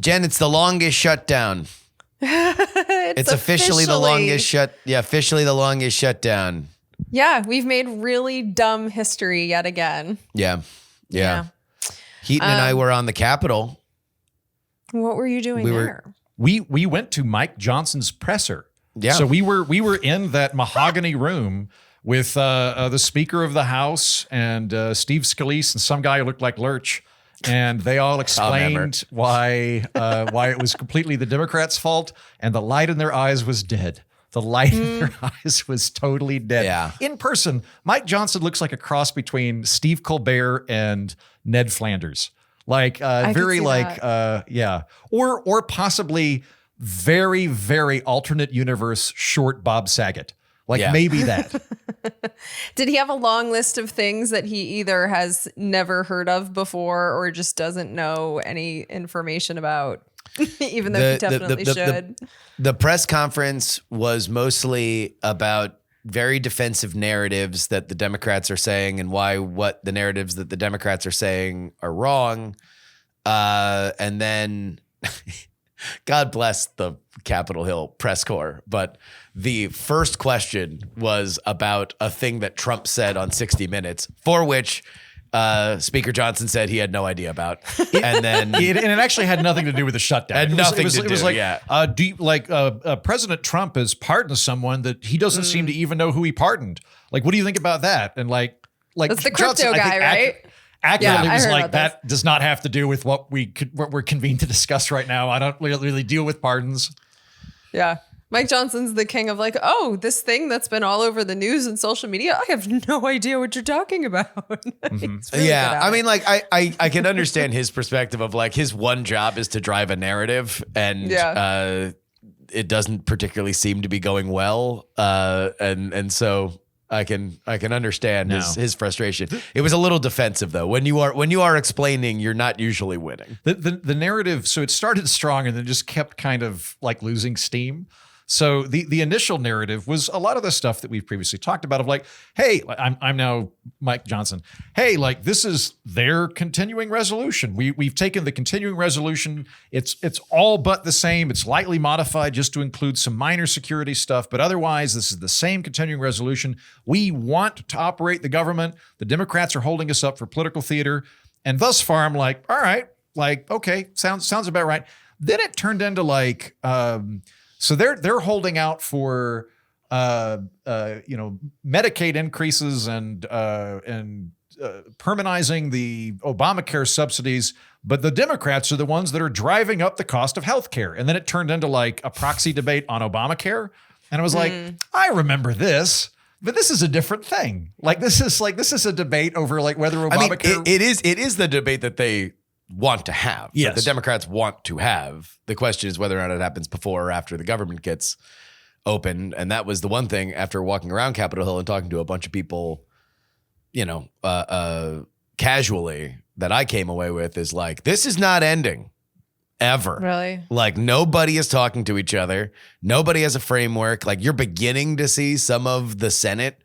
Jen, it's the longest shutdown. It's officially the longest officially the longest shutdown. Yeah, we've made really dumb history yet again. Yeah. Heaton and I were on the Capitol. What were you doing there? We went to Mike Johnson's presser. Yeah. So we were in that mahogany room with the Speaker of the House and Steve Scalise and some guy who looked like Lurch. And they all explained why it was completely the Democrats' fault, and the light in their eyes was dead. The light in their eyes was totally dead. Yeah. In person, Mike Johnson looks like a cross between Steve Colbert and Ned Flanders. Like very like or possibly very, very alternate universe short Bob Saget. Like maybe that. Did he have a long list of things that he either has never heard of before or just doesn't know any information about, even though he definitely should? The press conference was mostly about very defensive narratives that the Democrats are saying and what the narratives that the Democrats are saying are wrong. And then God bless the Capitol Hill press corps, but the first question was about a thing that Trump said on 60 Minutes, for which Speaker Johnson said he had no idea about. And then and it actually had nothing to do with the shutdown. It was like, do you, President Trump has pardoned someone that he doesn't seem to even know who he pardoned. Like, what do you think about that? And like that's the crypto guy, right? Accurately was like, that does not have to do with what we're convened to discuss right now. I don't really deal with pardons. Yeah. Mike Johnson's the king of like, oh, this thing that's been all over the news and social media, I have no idea what you're talking about. Really I mean, like, I can understand his perspective of like his one job is to drive a narrative and it doesn't particularly seem to be going well. And so I can understand his frustration. It was a little defensive though. When you are explaining, you're not usually winning. The narrative, so it started strong and then just kept kind of like losing steam. So the initial narrative was a lot of the stuff that we've previously talked about of like, hey, I'm now Mike Johnson. Hey, like this is their continuing resolution. We've taken the continuing resolution. It's all but the same. It's lightly modified just to include some minor security stuff, but otherwise this is the same continuing resolution. We want to operate the government. The Democrats are holding us up for political theater. And thus far, I'm like, all right, like, okay, sounds about right. Then it turned into like, so they're holding out for Medicaid increases and permanizing the Obamacare subsidies, but the Democrats are the ones that are driving up the cost of health care. And then it turned into like a proxy debate on Obamacare. And I was like, I remember this. But this is a different thing. Like this is a debate over like whether Obamacare. I mean, it is the debate that they want to have. Yes. The Democrats want to have. The question is whether or not it happens before or after the government gets open. And that was the one thing after walking around Capitol Hill and talking to a bunch of people, casually, that I came away with is like, this is not ending ever. Really? Like nobody is talking to each other. Nobody has a framework. Like you're beginning to see some of the Senate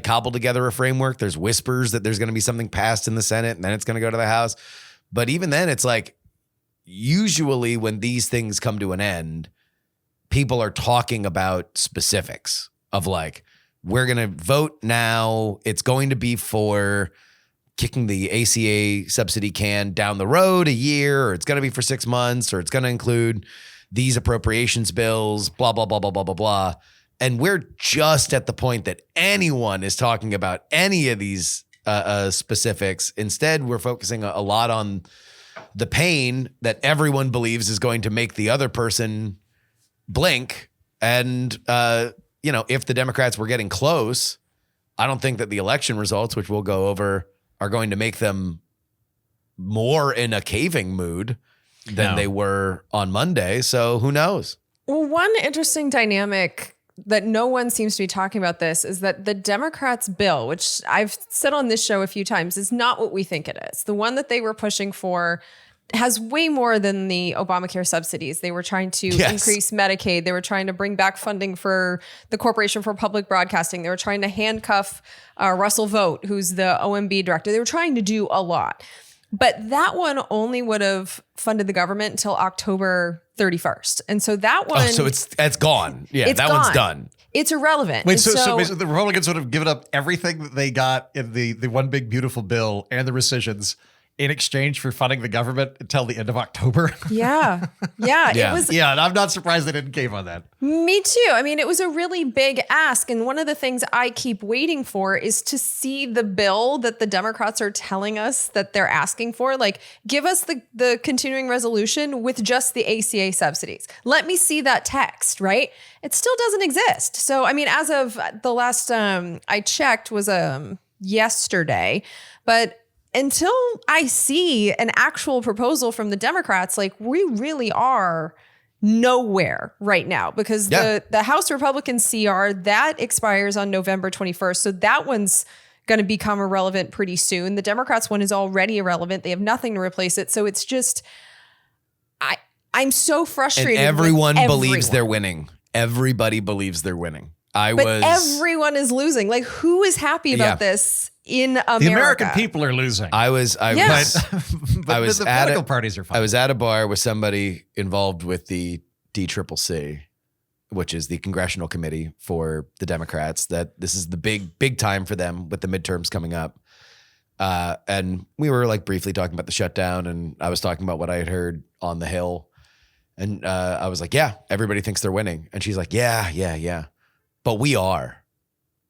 cobble together a framework. There's whispers that there's going to be something passed in the Senate and then it's going to go to the House. But even then, it's like, usually when these things come to an end, people are talking about specifics of like, we're going to vote now. It's going to be for kicking the ACA subsidy can down the road a year, or it's going to be for 6 months, or it's going to include these appropriations bills, blah, blah, blah, blah, blah, blah, blah. And we're just at the point that anyone is talking about any of these specifics. Instead, we're focusing a lot on the pain that everyone believes is going to make the other person blink. And, if the Democrats were getting close, I don't think that the election results, which we'll go over, are going to make them more in a caving mood than they were on Monday. So who knows? Well, one interesting dynamic that no one seems to be talking about this is that the Democrats' bill, which I've said on this show a few times, is not what we think it is. The one that they were pushing for has way more than the Obamacare subsidies. They were trying to increase Medicaid. They were trying to bring back funding for the Corporation for Public Broadcasting. They were trying to handcuff Russell Vogt, who's the OMB director. They were trying to do a lot. But that one only would have funded the government until October 31st. And so that one... Oh, so it's gone. Yeah, that one's done. It's irrelevant. Wait, And so basically the Republicans would have given up everything that they got in the one big beautiful bill and the rescissions in exchange for funding the government until the end of October. Yeah. It was. Yeah, and I'm not surprised they didn't cave on that. Me too. I mean, it was a really big ask. And one of the things I keep waiting for is to see the bill that the Democrats are telling us that they're asking for. Like, give us the continuing resolution with just the ACA subsidies. Let me see that text, right? It still doesn't exist. So, I mean, as of the last I checked was yesterday, but until I see an actual proposal from the Democrats, like, we really are nowhere right now, because the House Republican CR that expires on November 21st. So that one's going to become irrelevant pretty soon. The Democrats one is already irrelevant. They have nothing to replace it. So it's just, I'm so frustrated. And everyone believes they're winning. Everybody believes they're winning. Everyone is losing. Like, who is happy about this in America? The American people are losing. I was but the political parties are fine. I was at a bar with somebody involved with the DCCC, which is the Congressional Committee for the Democrats, that this is the big time for them with the midterms coming up. And we were like briefly talking about the shutdown, and I was talking about what I had heard on the Hill. And I was like, yeah, everybody thinks they're winning. And she's like, yeah. But we are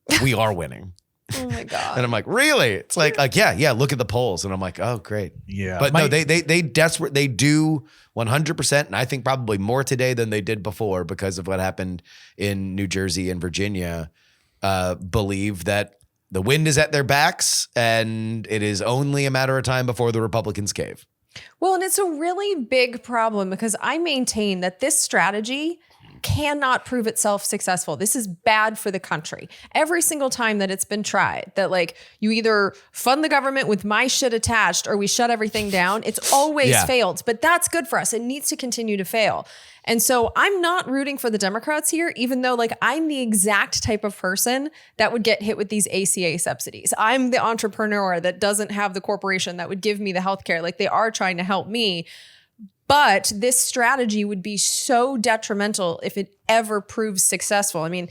winning. Oh my God. And I'm like, really? It's like, yeah, look at the polls. And I'm like, oh, great. Yeah. But no, they do 100%. And I think probably more today than they did before, because of what happened in New Jersey and Virginia, believe that the wind is at their backs and it is only a matter of time before the Republicans cave. Well, and it's a really big problem, because I maintain that this strategy cannot prove itself successful. This is bad for the country. Every single time that it's been tried, that like, you either fund the government with my shit attached or we shut everything down, it's always failed. But that's good for us. It needs to continue to fail. And so I'm not rooting for the Democrats here, even though like I'm the exact type of person that would get hit with these ACA subsidies. I'm the entrepreneur that doesn't have the corporation that would give me the healthcare. Like, they are trying to help me. But this strategy would be so detrimental if it ever proves successful. I mean,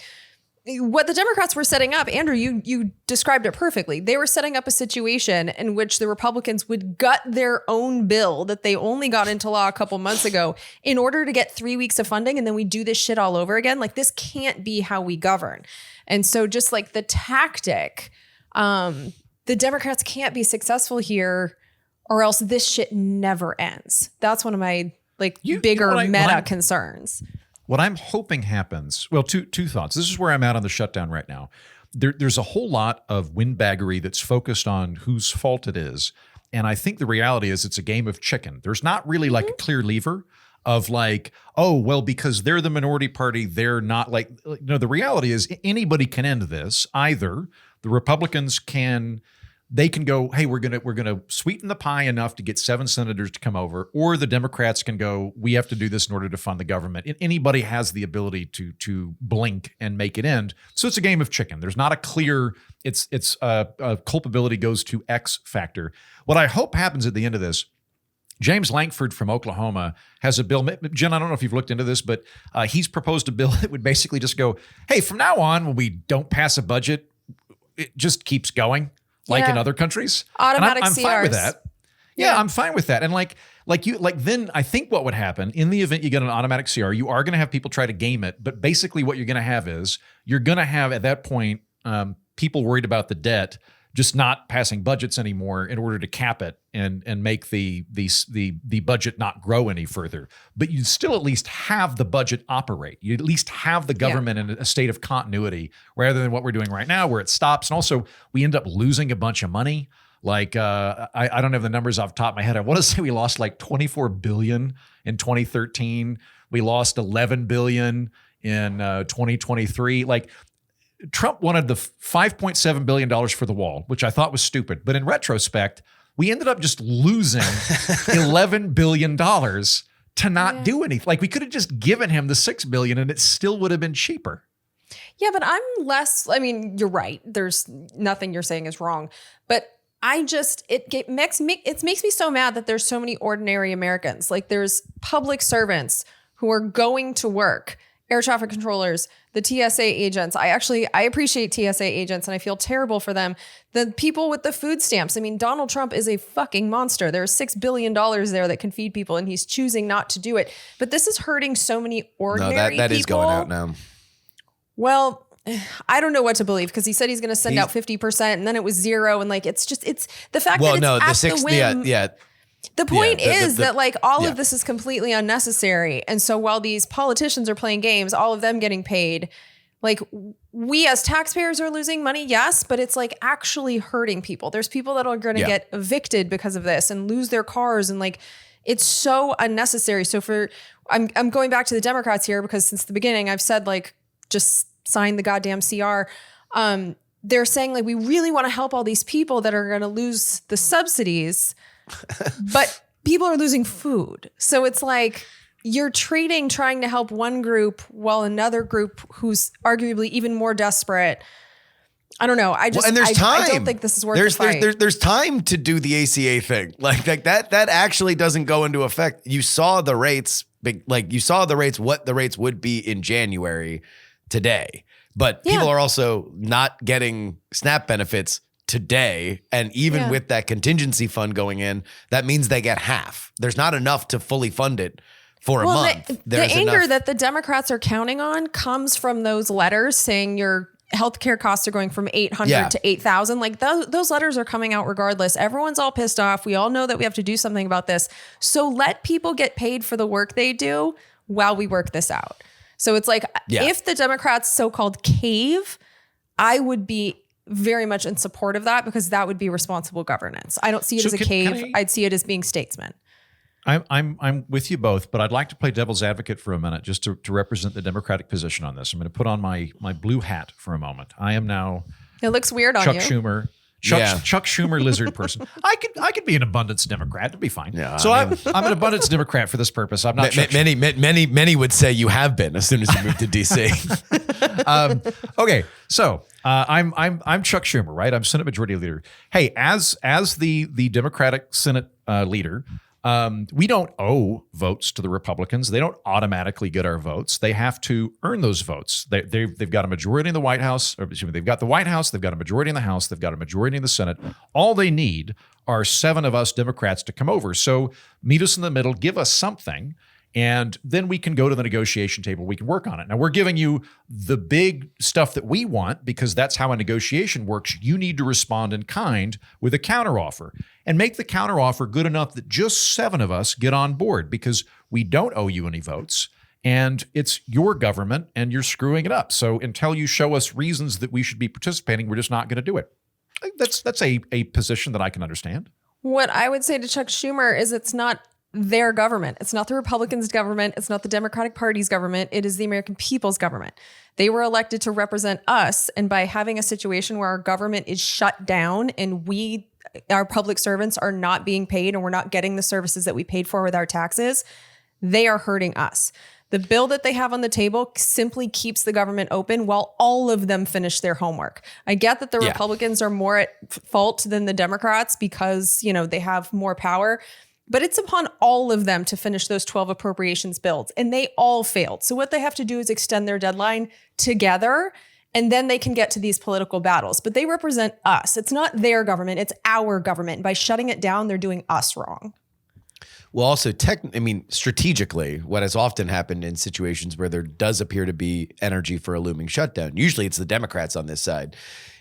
what the Democrats were setting up, Andrew, you described it perfectly. They were setting up a situation in which the Republicans would gut their own bill that they only got into law a couple months ago in order to get 3 weeks of funding, and then we do this shit all over again. Like, this can't be how we govern. And so just like the tactic, the Democrats can't be successful here, or else this shit never ends. That's one of my bigger meta concerns. What I'm hoping happens, well, two thoughts. This is where I'm at on the shutdown right now. There's a whole lot of windbaggery that's focused on whose fault it is. And I think the reality is it's a game of chicken. There's not really like a clear lever of like, oh, well, because they're the minority party, they're not like, no, the reality is anybody can end this. Either the Republicans can go, hey, we're gonna sweeten the pie enough to get 7 senators to come over, or the Democrats can go, we have to do this in order to fund the government. Anybody has the ability to blink and make it end. So it's a game of chicken. There's not a clear, it's culpability goes to X factor. What I hope happens at the end of this, James Lankford from Oklahoma has a bill. Jen, I don't know if you've looked into this, but he's proposed a bill that would basically just go, hey, from now on, when we don't pass a budget, it just keeps going. Like in other countries. Automatic I'm CRs. fine with that. Yeah, I'm fine with that. And then I think what would happen in the event you get an automatic CR, you are going to have people try to game it. But basically what you're going to have is you're going to have at that point people worried about the debt just not passing budgets anymore in order to cap it and make the budget not grow any further. But you still at least have the budget operate. You at least have the government in a state of continuity rather than what we're doing right now where it stops. And also we end up losing a bunch of money. Like I don't have the numbers off the top of my head. I want to say we lost like $24 billion in 2013. We lost $11 billion in 2023. Like, Trump wanted the $5.7 billion for the wall, which I thought was stupid. But in retrospect, we ended up just losing $11 billion to not do anything. Like, we could have just given him the $6 billion and it still would have been cheaper. Yeah, but you're right. There's nothing you're saying is wrong. But it makes me so mad that there's so many ordinary Americans. Like there's public servants who are going to work, air traffic controllers, the TSA agents. I appreciate TSA agents and I feel terrible for them. The people with the food stamps. I mean, Donald Trump is a fucking monster. There's $6 billion there that can feed people and he's choosing not to do it. But this is hurting so many ordinary people. No, that is going out now. Well, I don't know what to believe because he said he's going to send out 50% and then it was 0. And like, it's the fact that it's at the whim. The point is that like all of this is completely unnecessary. And so while these politicians are playing games, all of them getting paid, like we as taxpayers are losing money. Yes. But it's like actually hurting people. There's people that are going to get evicted because of this and lose their cars. And like, it's so unnecessary. So I'm going back to the Democrats here because since the beginning I've said like, just sign the goddamn CR. They're saying like, we really want to help all these people that are going to lose the subsidies, but people are losing food. So it's like you're trying to help one group while another group who's arguably even more desperate. I don't know. I don't think this is worth the fight. There's time to do the ACA thing. Like that actually doesn't go into effect. You saw the rates, what the rates would be in January today. But people are also not getting SNAP benefits today. And even with that contingency fund going in, that means they get half. There's not enough to fully fund it for a month. The anger that the Democrats are counting on comes from those letters saying your healthcare costs are going from 800 to 8,000. Like those letters are coming out regardless. Everyone's all pissed off. We all know that we have to do something about this. So let people get paid for the work they do while we work this out. So it's like, if the Democrats so-called cave, I would be very much in support of that because that would be responsible governance. I don't see it as a cave. I'd see it as being statesmen. I'm with you both, but I'd like to play devil's advocate for a minute just to represent the Democratic position on this. I'm going to put on my blue hat for a moment. I am now it looks weird on Chuck you. Schumer. Chuck Schumer lizard person. I could be an abundance Democrat to be fine. Yeah, so I'm an abundance Democrat for this purpose. I'm not. Many would say you have been as soon as you moved to DC. Okay, so I'm Chuck Schumer, right? I'm Senate Majority Leader. Hey, as the Democratic Senate leader. We don't owe votes to the Republicans. They don't automatically get our votes. They have to earn those votes. They've got a majority in the White House, or excuse me, they've got the White House, they've got a majority in the House, they've got a majority in the Senate. All they need are 7 of us Democrats to come over. So meet us in the middle, give us something, and then we can go to the negotiation table. We can work on it. Now, we're giving you the big stuff that we want because that's how a negotiation works. You need to respond in kind with a counteroffer and make the counteroffer good enough that just 7 of us get on board because we don't owe you any votes and it's your government and you're screwing it up. So until you show us reasons that we should be participating, we're just not going to do it. I think that's a position that I can understand. What I would say to Chuck Schumer is it's not their government. It's not the Republicans' government. It's not the Democratic Party's government. It is the American people's government. They were elected to represent us. And by having a situation where our government is shut down and our public servants are not being paid and we're not getting the services that we paid for with our taxes, they are hurting us. The bill that they have on the table simply keeps the government open while all of them finish their homework. I get that the Republicans are more at fault than the Democrats because, they have more power. But it's upon all of them to finish those 12 appropriations bills, and they all failed. So what they have to do is extend their deadline together, and then they can get to these political battles. But they represent us. It's not their government. It's our government. By shutting it down, they're doing us wrong. Well, also, strategically, what has often happened in situations where there does appear to be energy for a looming shutdown, usually it's the Democrats on this side,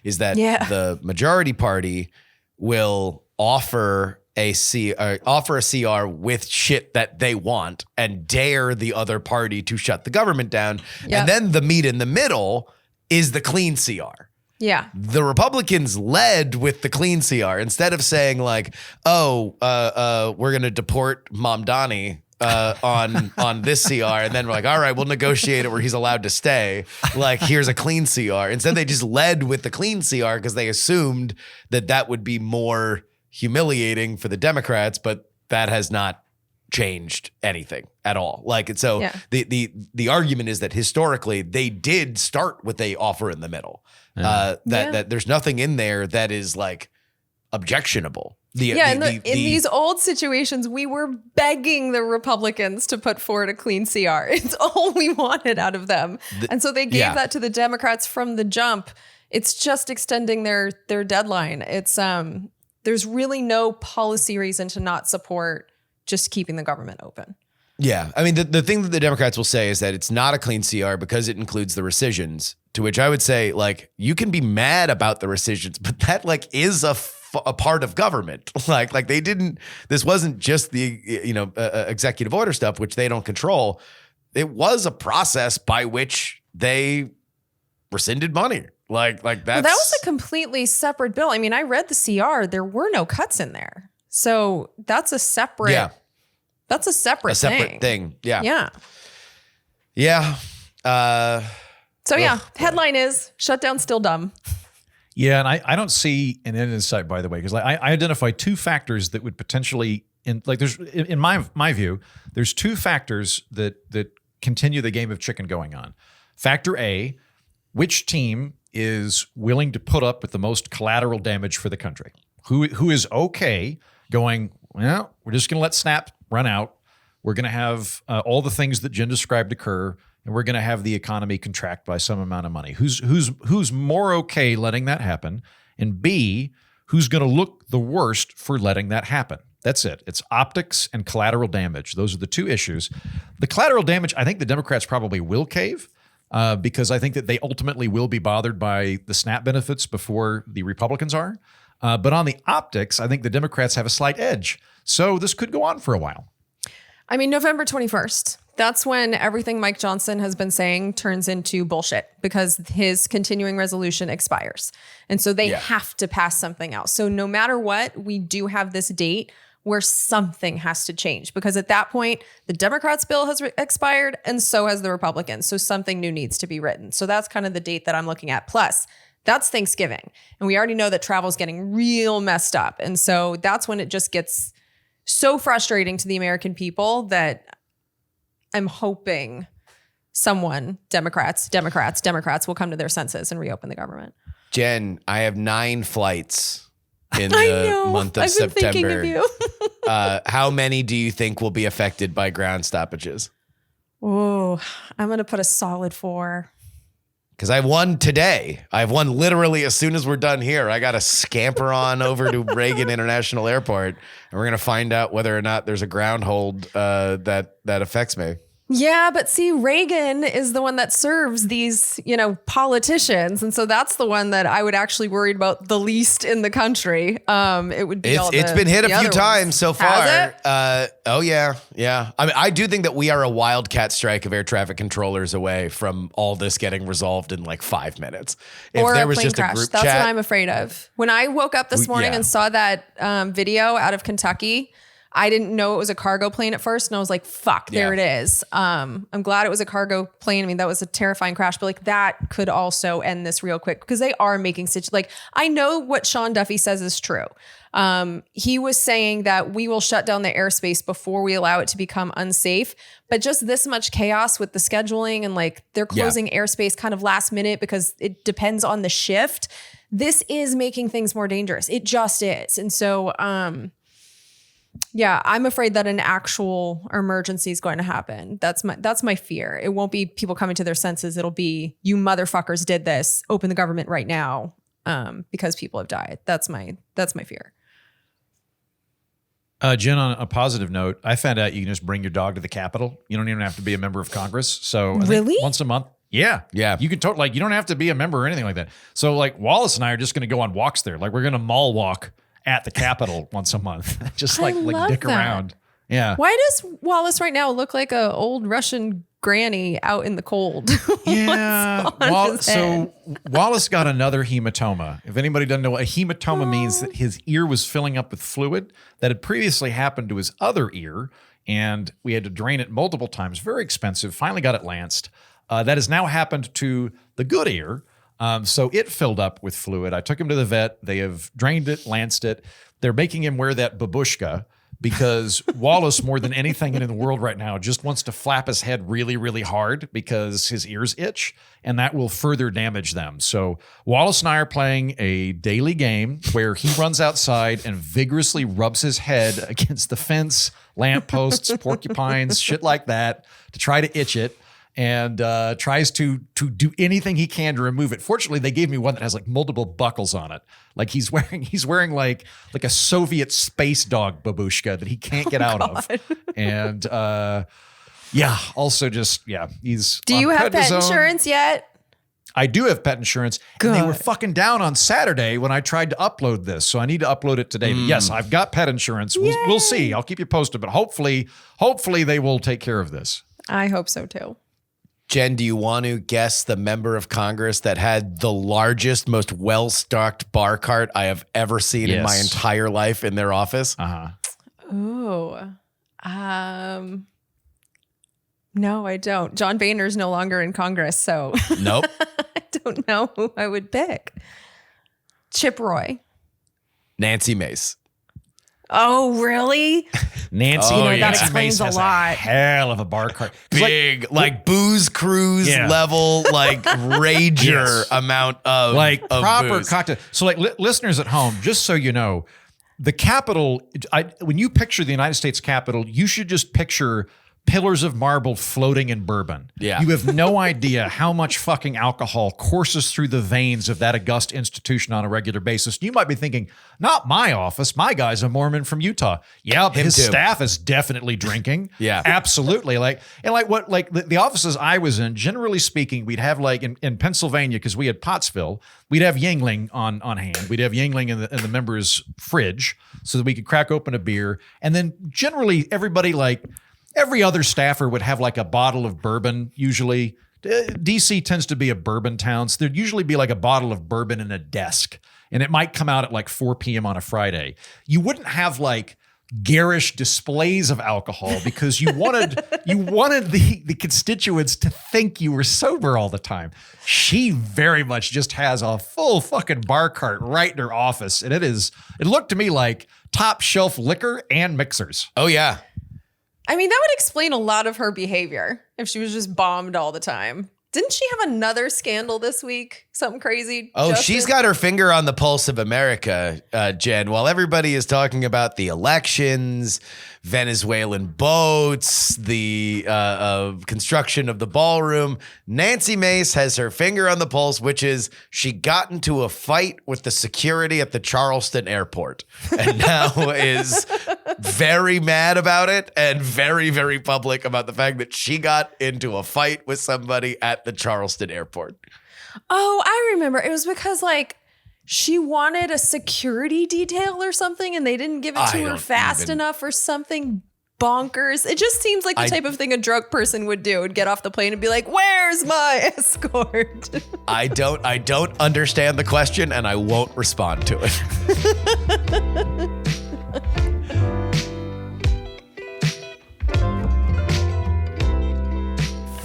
is that the majority party will offer a CR with shit that they want and dare the other party to shut the government down. Yep. And then the meat in the middle is the clean CR. Yeah. The Republicans led with the clean CR instead of saying like, we're going to deport Mamdani on this CR. And then we're like, all right, we'll negotiate it where he's allowed to stay. Like, here's a clean CR. Instead, they just led with the clean CR because they assumed that would be more humiliating for the Democrats, but that has not changed anything at all. The argument is that historically they did start with a offer in the middle. That there's nothing in there that is like objectionable. In these old situations, we were begging the Republicans to put forward a clean CR. It's all we wanted out of them. And so they gave that to the Democrats from the jump. It's just extending their deadline. It's there's really no policy reason to not support just keeping the government open. Yeah. I mean, the thing that the Democrats will say is that it's not a clean CR because it includes the rescissions, to which I would say, like, you can be mad about the rescissions, but that like is a part of government. Like they didn't, this wasn't just the, executive order stuff, which they don't control. It was a process by which they rescinded money. Like that's. Well, that was a completely separate bill. I mean, I read the CR. There were no cuts in there. So that's a separate. Yeah. That's a separate thing. Yeah. Yeah. Yeah. Headline is Shutdown still dumb. Yeah, and I don't see an end in sight, by the way, because I identify two factors that would potentially, in my view, there's two factors that continue the game of chicken going on. Factor A, which team is willing to put up with the most collateral damage for the country? Who is okay going, well, we're just going to let snap run out. We're going to have all the things that Jen described occur, and we're going to have the economy contract by some amount of money. Who's more okay letting that happen? And B, who's going to look the worst for letting that happen? That's it. It's optics and collateral damage. Those are the two issues. The collateral damage, I think the Democrats probably will cave because I think that they ultimately will be bothered by the SNAP benefits before the Republicans are. But on the optics, I think the Democrats have a slight edge. So this could go on for a while. I mean, November 21st. That's when everything Mike Johnson has been saying turns into bullshit because his continuing resolution expires. And so they have to pass something else. So no matter what, we do have this date where something has to change because at that point, the Democrats' bill has expired and so has the Republicans. So something new needs to be written. So that's kind of the date that I'm looking at. Plus, that's Thanksgiving. And we already know that travel is getting real messed up. And so that's when it just gets so frustrating to the American people that I'm hoping someone, Democrats will come to their senses and reopen the government. Jen, I have 9 flights in the month of I've been September. thinking of you. How many do you think will be affected by ground stoppages? Oh, I'm going to put a solid 4. Because I have one today. I have one literally as soon as we're done here. I got to scamper on over to Reagan International Airport, and we're going to find out whether or not there's a ground hold that affects me. Yeah, but see, Reagan is the one that serves these, politicians. And so that's the one that I would actually worry about the least in the country. It would be it's been hit a few times so far. Has it? Oh, yeah. Yeah. I mean, I do think that we are a wildcat strike of air traffic controllers away from all this getting resolved in like 5 minutes. If or there a was plane just crash. a group That's chat, what I'm afraid of. When I woke up this morning and saw that video out of Kentucky, I didn't know it was a cargo plane at first. And I was like, fuck, there it is. I'm glad it was a cargo plane. I mean, that was a terrifying crash, but like that could also end this real quick because they are making like, I know what Sean Duffy says is true. He was saying that we will shut down the airspace before we allow it to become unsafe, but just this much chaos with the scheduling and like they're closing airspace kind of last minute because it depends on the shift. This is making things more dangerous. It just is. And so, yeah, I'm afraid that an actual emergency is going to happen. That's my fear. It won't be people coming to their senses. It'll be you motherfuckers did this. Open the government right now because people have died. That's my fear. Jen, on a positive note, I found out you can just bring your dog to the Capitol. You don't even have to be a member of Congress. So I think once a month. Yeah. You can you don't have to be a member or anything like that. So like Wallace and I are just going to go on walks there. Like we're going to mall walk at the Capitol once a month, just like dick around. Yeah. Why does Wallace right now look like a old Russian granny out in the cold? Yeah. So Wallace got another hematoma. If anybody doesn't know, a hematoma means that his ear was filling up with fluid that had previously happened to his other ear, and we had to drain it multiple times. Very expensive. Finally got it lanced. That has now happened to the good ear. So it filled up with fluid. I took him to the vet. They have drained it, lanced it. They're making him wear that babushka because Wallace, more than anything in the world right now, just wants to flap his head really, really hard because his ears itch, and that will further damage them. So Wallace and I are playing a daily game where he runs outside and vigorously rubs his head against the fence, lampposts, porcupines, shit like that, to try to itch it. And tries to do anything he can to remove it. Fortunately, they gave me one that has like multiple buckles on it. Like he's wearing like a Soviet space dog babushka that he can't get out of. And he's. Do you have pet insurance yet? I do have pet insurance. Good. And they were fucking down on Saturday when I tried to upload this. So I need to upload it today. But yes, I've got pet insurance. We'll see. I'll keep you posted. But hopefully they will take care of this. I hope so too. Jen, do you want to guess the member of Congress that had the largest, most well-stocked bar cart I have ever seen in my entire life in their office? Oh, no, I don't. John Boehner's no longer in Congress, so Nope. I don't know who I would pick. Chip Roy. Nancy Mace. Oh, really? Nancy, that explains a lot. Hell of a bar cart. Big, like booze cruise level, like rager amount of like proper booze. cocktail. So like listeners at home, just so you know, the Capitol, when you picture the United States Capitol, you should just picture pillars of marble floating in bourbon. Yeah. You have no idea how much fucking alcohol courses through the veins of that august institution on a regular basis. You might be thinking, not my office. My guy's a Mormon from Utah. Yeah, his staff is definitely drinking. Yeah. Absolutely. The offices I was in, generally speaking, we'd have like in Pennsylvania, because we had Pottsville, we'd have Yingling on hand. We'd have Yingling in the members' fridge so that we could crack open a beer. And then generally everybody every other staffer would have like a bottle of bourbon, usually. DC tends to be a bourbon town, so there'd usually be like a bottle of bourbon in a desk, and it might come out at like 4 p.m. on a Friday. You wouldn't have like garish displays of alcohol because you wanted the constituents to think you were sober all the time. She very much just has a full fucking bar cart right in her office, and it looked to me like top shelf liquor and mixers. Oh, yeah. I mean, that would explain a lot of her behavior if she was just bombed all the time. Didn't she have another scandal this week? Something crazy? Oh, Justin? she's got her finger on the pulse of America, Jen. While everybody is talking about the elections, Venezuelan boats, the construction of the ballroom, Nancy Mace has her finger on the pulse, which is she got into a fight with the security at the Charleston airport and now is very mad about it and very, very public about the fact that she got into a fight with somebody at the Charleston airport. Oh, I remember. It was because she wanted a security detail or something and they didn't give it to her fast enough or something bonkers. It just seems like the type of thing a drunk person would do. Would get off the plane and be like, "Where's my escort?" I don't understand the question and I won't respond to it.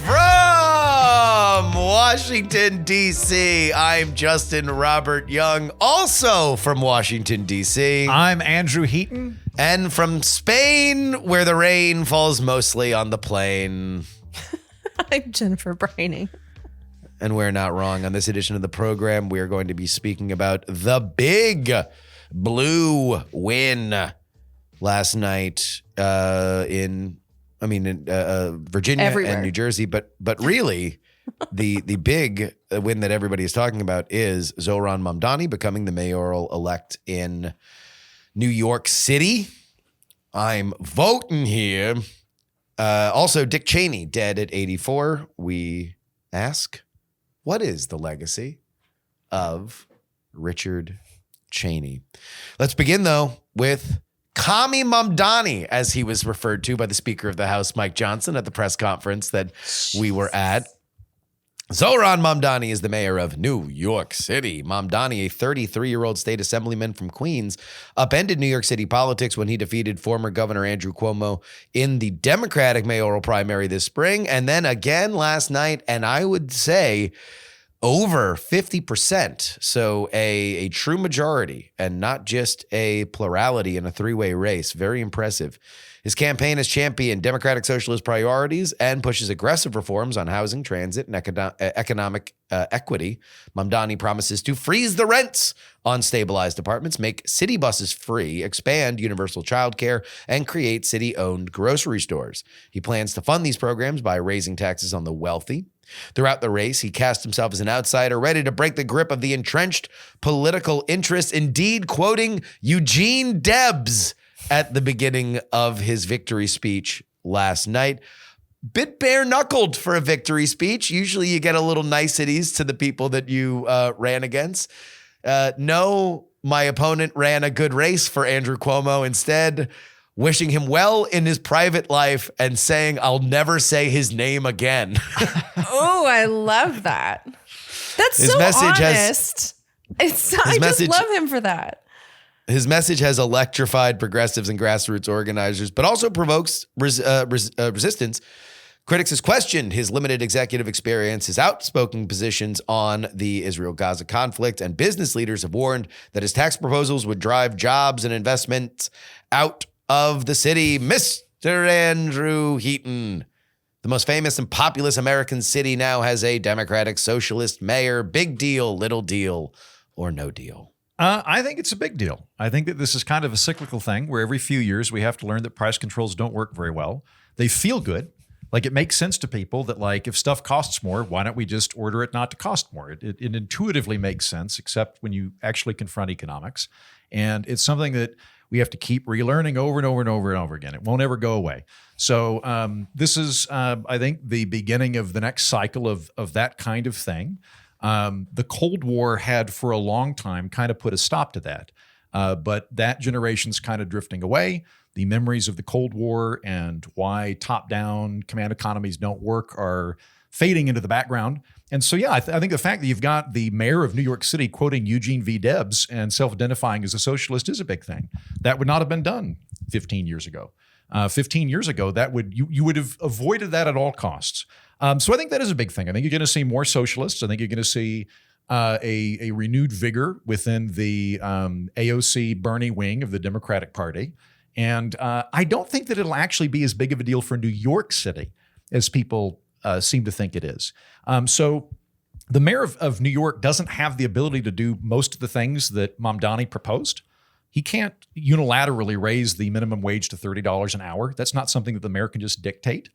From Washington, D.C., I'm Justin Robert Young, also from Washington, D.C. I'm Andrew Heaton. And from Spain, where the rain falls mostly on the plain. I'm Jennifer Brining. And we're not wrong. On this edition of the program, we are going to be speaking about the big blue win last night in Virginia Everywhere. and New Jersey. But really, the big win that everybody is talking about is Zohran Mamdani becoming the mayoral elect in New York City. I'm voting here. Also, Dick Cheney dead at 84. We ask, what is the legacy of Richard Cheney? Let's begin, though, with Kami Mamdani, as he was referred to by the Speaker of the House, Mike Johnson, at the press conference that we were at. Zohran Mamdani is the mayor of New York City. Mamdani, a 33-year-old state assemblyman from Queens, upended New York City politics when he defeated former Governor Andrew Cuomo in the Democratic mayoral primary this spring, and then again last night. And I would say over 50%. So a true majority and not just a plurality in a three-way race. Very impressive. His campaign has championed Democratic Socialist priorities and pushes aggressive reforms on housing, transit, and economic equity. Mamdani promises to freeze the rents on stabilized apartments, make city buses free, expand universal childcare, and create city-owned grocery stores. He plans to fund these programs by raising taxes on the wealthy. Throughout the race, he cast himself as an outsider, ready to break the grip of the entrenched political interests, indeed quoting Eugene Debs at the beginning of his victory speech last night. Bit bare-knuckled for a victory speech. Usually you get a little niceties to the people that you ran against. No, my opponent ran a good race for Andrew Cuomo. Instead, wishing him well in his private life and saying, I'll never say his name again. Oh, I love that. That's his so honest. I just love him for that. His message has electrified progressives and grassroots organizers, but also provokes resistance. Critics has questioned his limited executive experience, his outspoken positions on the Israel-Gaza conflict, and business leaders have warned that his tax proposals would drive jobs and investments out of the city. Mr. Andrew Heaton, the most famous and populous American city, now has a Democratic Socialist mayor. Big deal, little deal, or no deal? I think it's a big deal. I think that this is kind of a cyclical thing where every few years we have to learn that price controls don't work very well. They feel good. Like, it makes sense to people that, like, if stuff costs more, why don't we just order it not to cost more? It intuitively makes sense, except when you actually confront economics. And it's something that we have to keep relearning over and over and over and over again. It won't ever go away. So this is, I think, the beginning of the next cycle of that kind of thing. The Cold War had for a long time kind of put a stop to that. But that generation's kind of drifting away. The memories of the Cold War and why top-down command economies don't work are fading into the background. And so, yeah, I think the fact that you've got the mayor of New York City quoting Eugene V. Debs and self-identifying as a socialist is a big thing. That would not have been done 15 years ago. 15 years ago, you would have avoided that at all costs. So I think that is a big thing. I think you're going to see more socialists. I think you're going to see a renewed vigor within the AOC Bernie wing of the Democratic Party. And I don't think that it'll actually be as big of a deal for New York City as people seem to think it is. So the mayor of New York doesn't have the ability to do most of the things that Mamdani proposed. He can't unilaterally raise the minimum wage to $30 an hour. That's not something that the mayor can just dictate.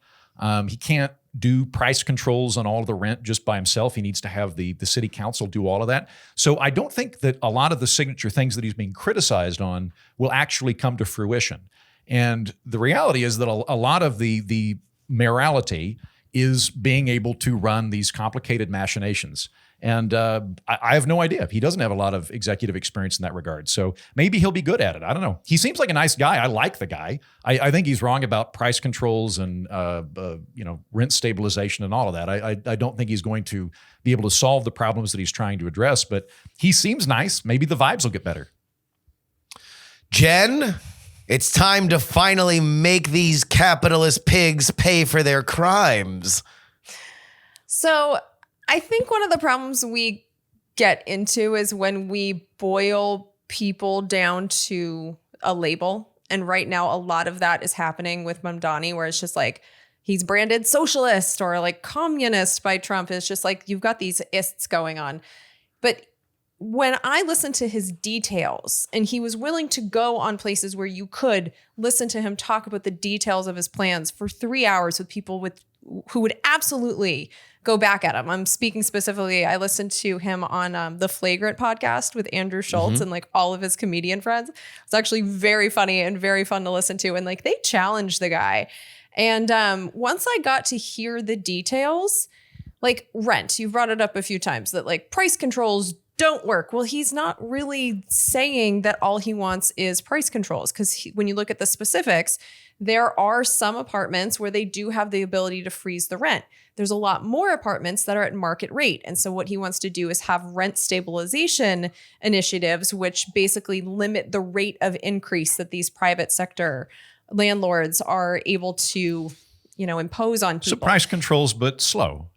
He can't do price controls on all of the rent just by himself. He needs to have the city council do all of that. So I don't think that a lot of the signature things that he's being criticized on will actually come to fruition. And the reality is that a lot of the mayoralty is being able to run these complicated machinations. And I have no idea. He doesn't have a lot of executive experience in that regard. So maybe he'll be good at it. I don't know. He seems like a nice guy. I like the guy. I think he's wrong about price controls and rent stabilization and all of that. I don't think he's going to be able to solve the problems that he's trying to address, but he seems nice. Maybe the vibes will get better. Jen, it's time to finally make these capitalist pigs pay for their crimes. So I think one of the problems we get into is when we boil people down to a label. And right now, a lot of that is happening with Mamdani, where it's just like he's branded socialist or like communist by Trump. It's just like you've got these ists going on. But when I listened to his details, and he was willing to go on places where you could listen to him talk about the details of his plans for 3 hours with people who would absolutely go back at him. I'm speaking specifically, I listened to him on the Flagrant podcast with Andrew Schultz and like all of his comedian friends. It's actually very funny and very fun to listen to. And like they challenged the guy. And once I got to hear the details, like rent, you've brought it up a few times that like price controls don't work. Well, he's not really saying that all he wants is price controls, because when you look at the specifics, there are some apartments where they do have the ability to freeze the rent. There's a lot more apartments that are at market rate. And so what he wants to do is have rent stabilization initiatives, which basically limit the rate of increase that these private sector landlords are able to, impose on people. So price controls, but slow.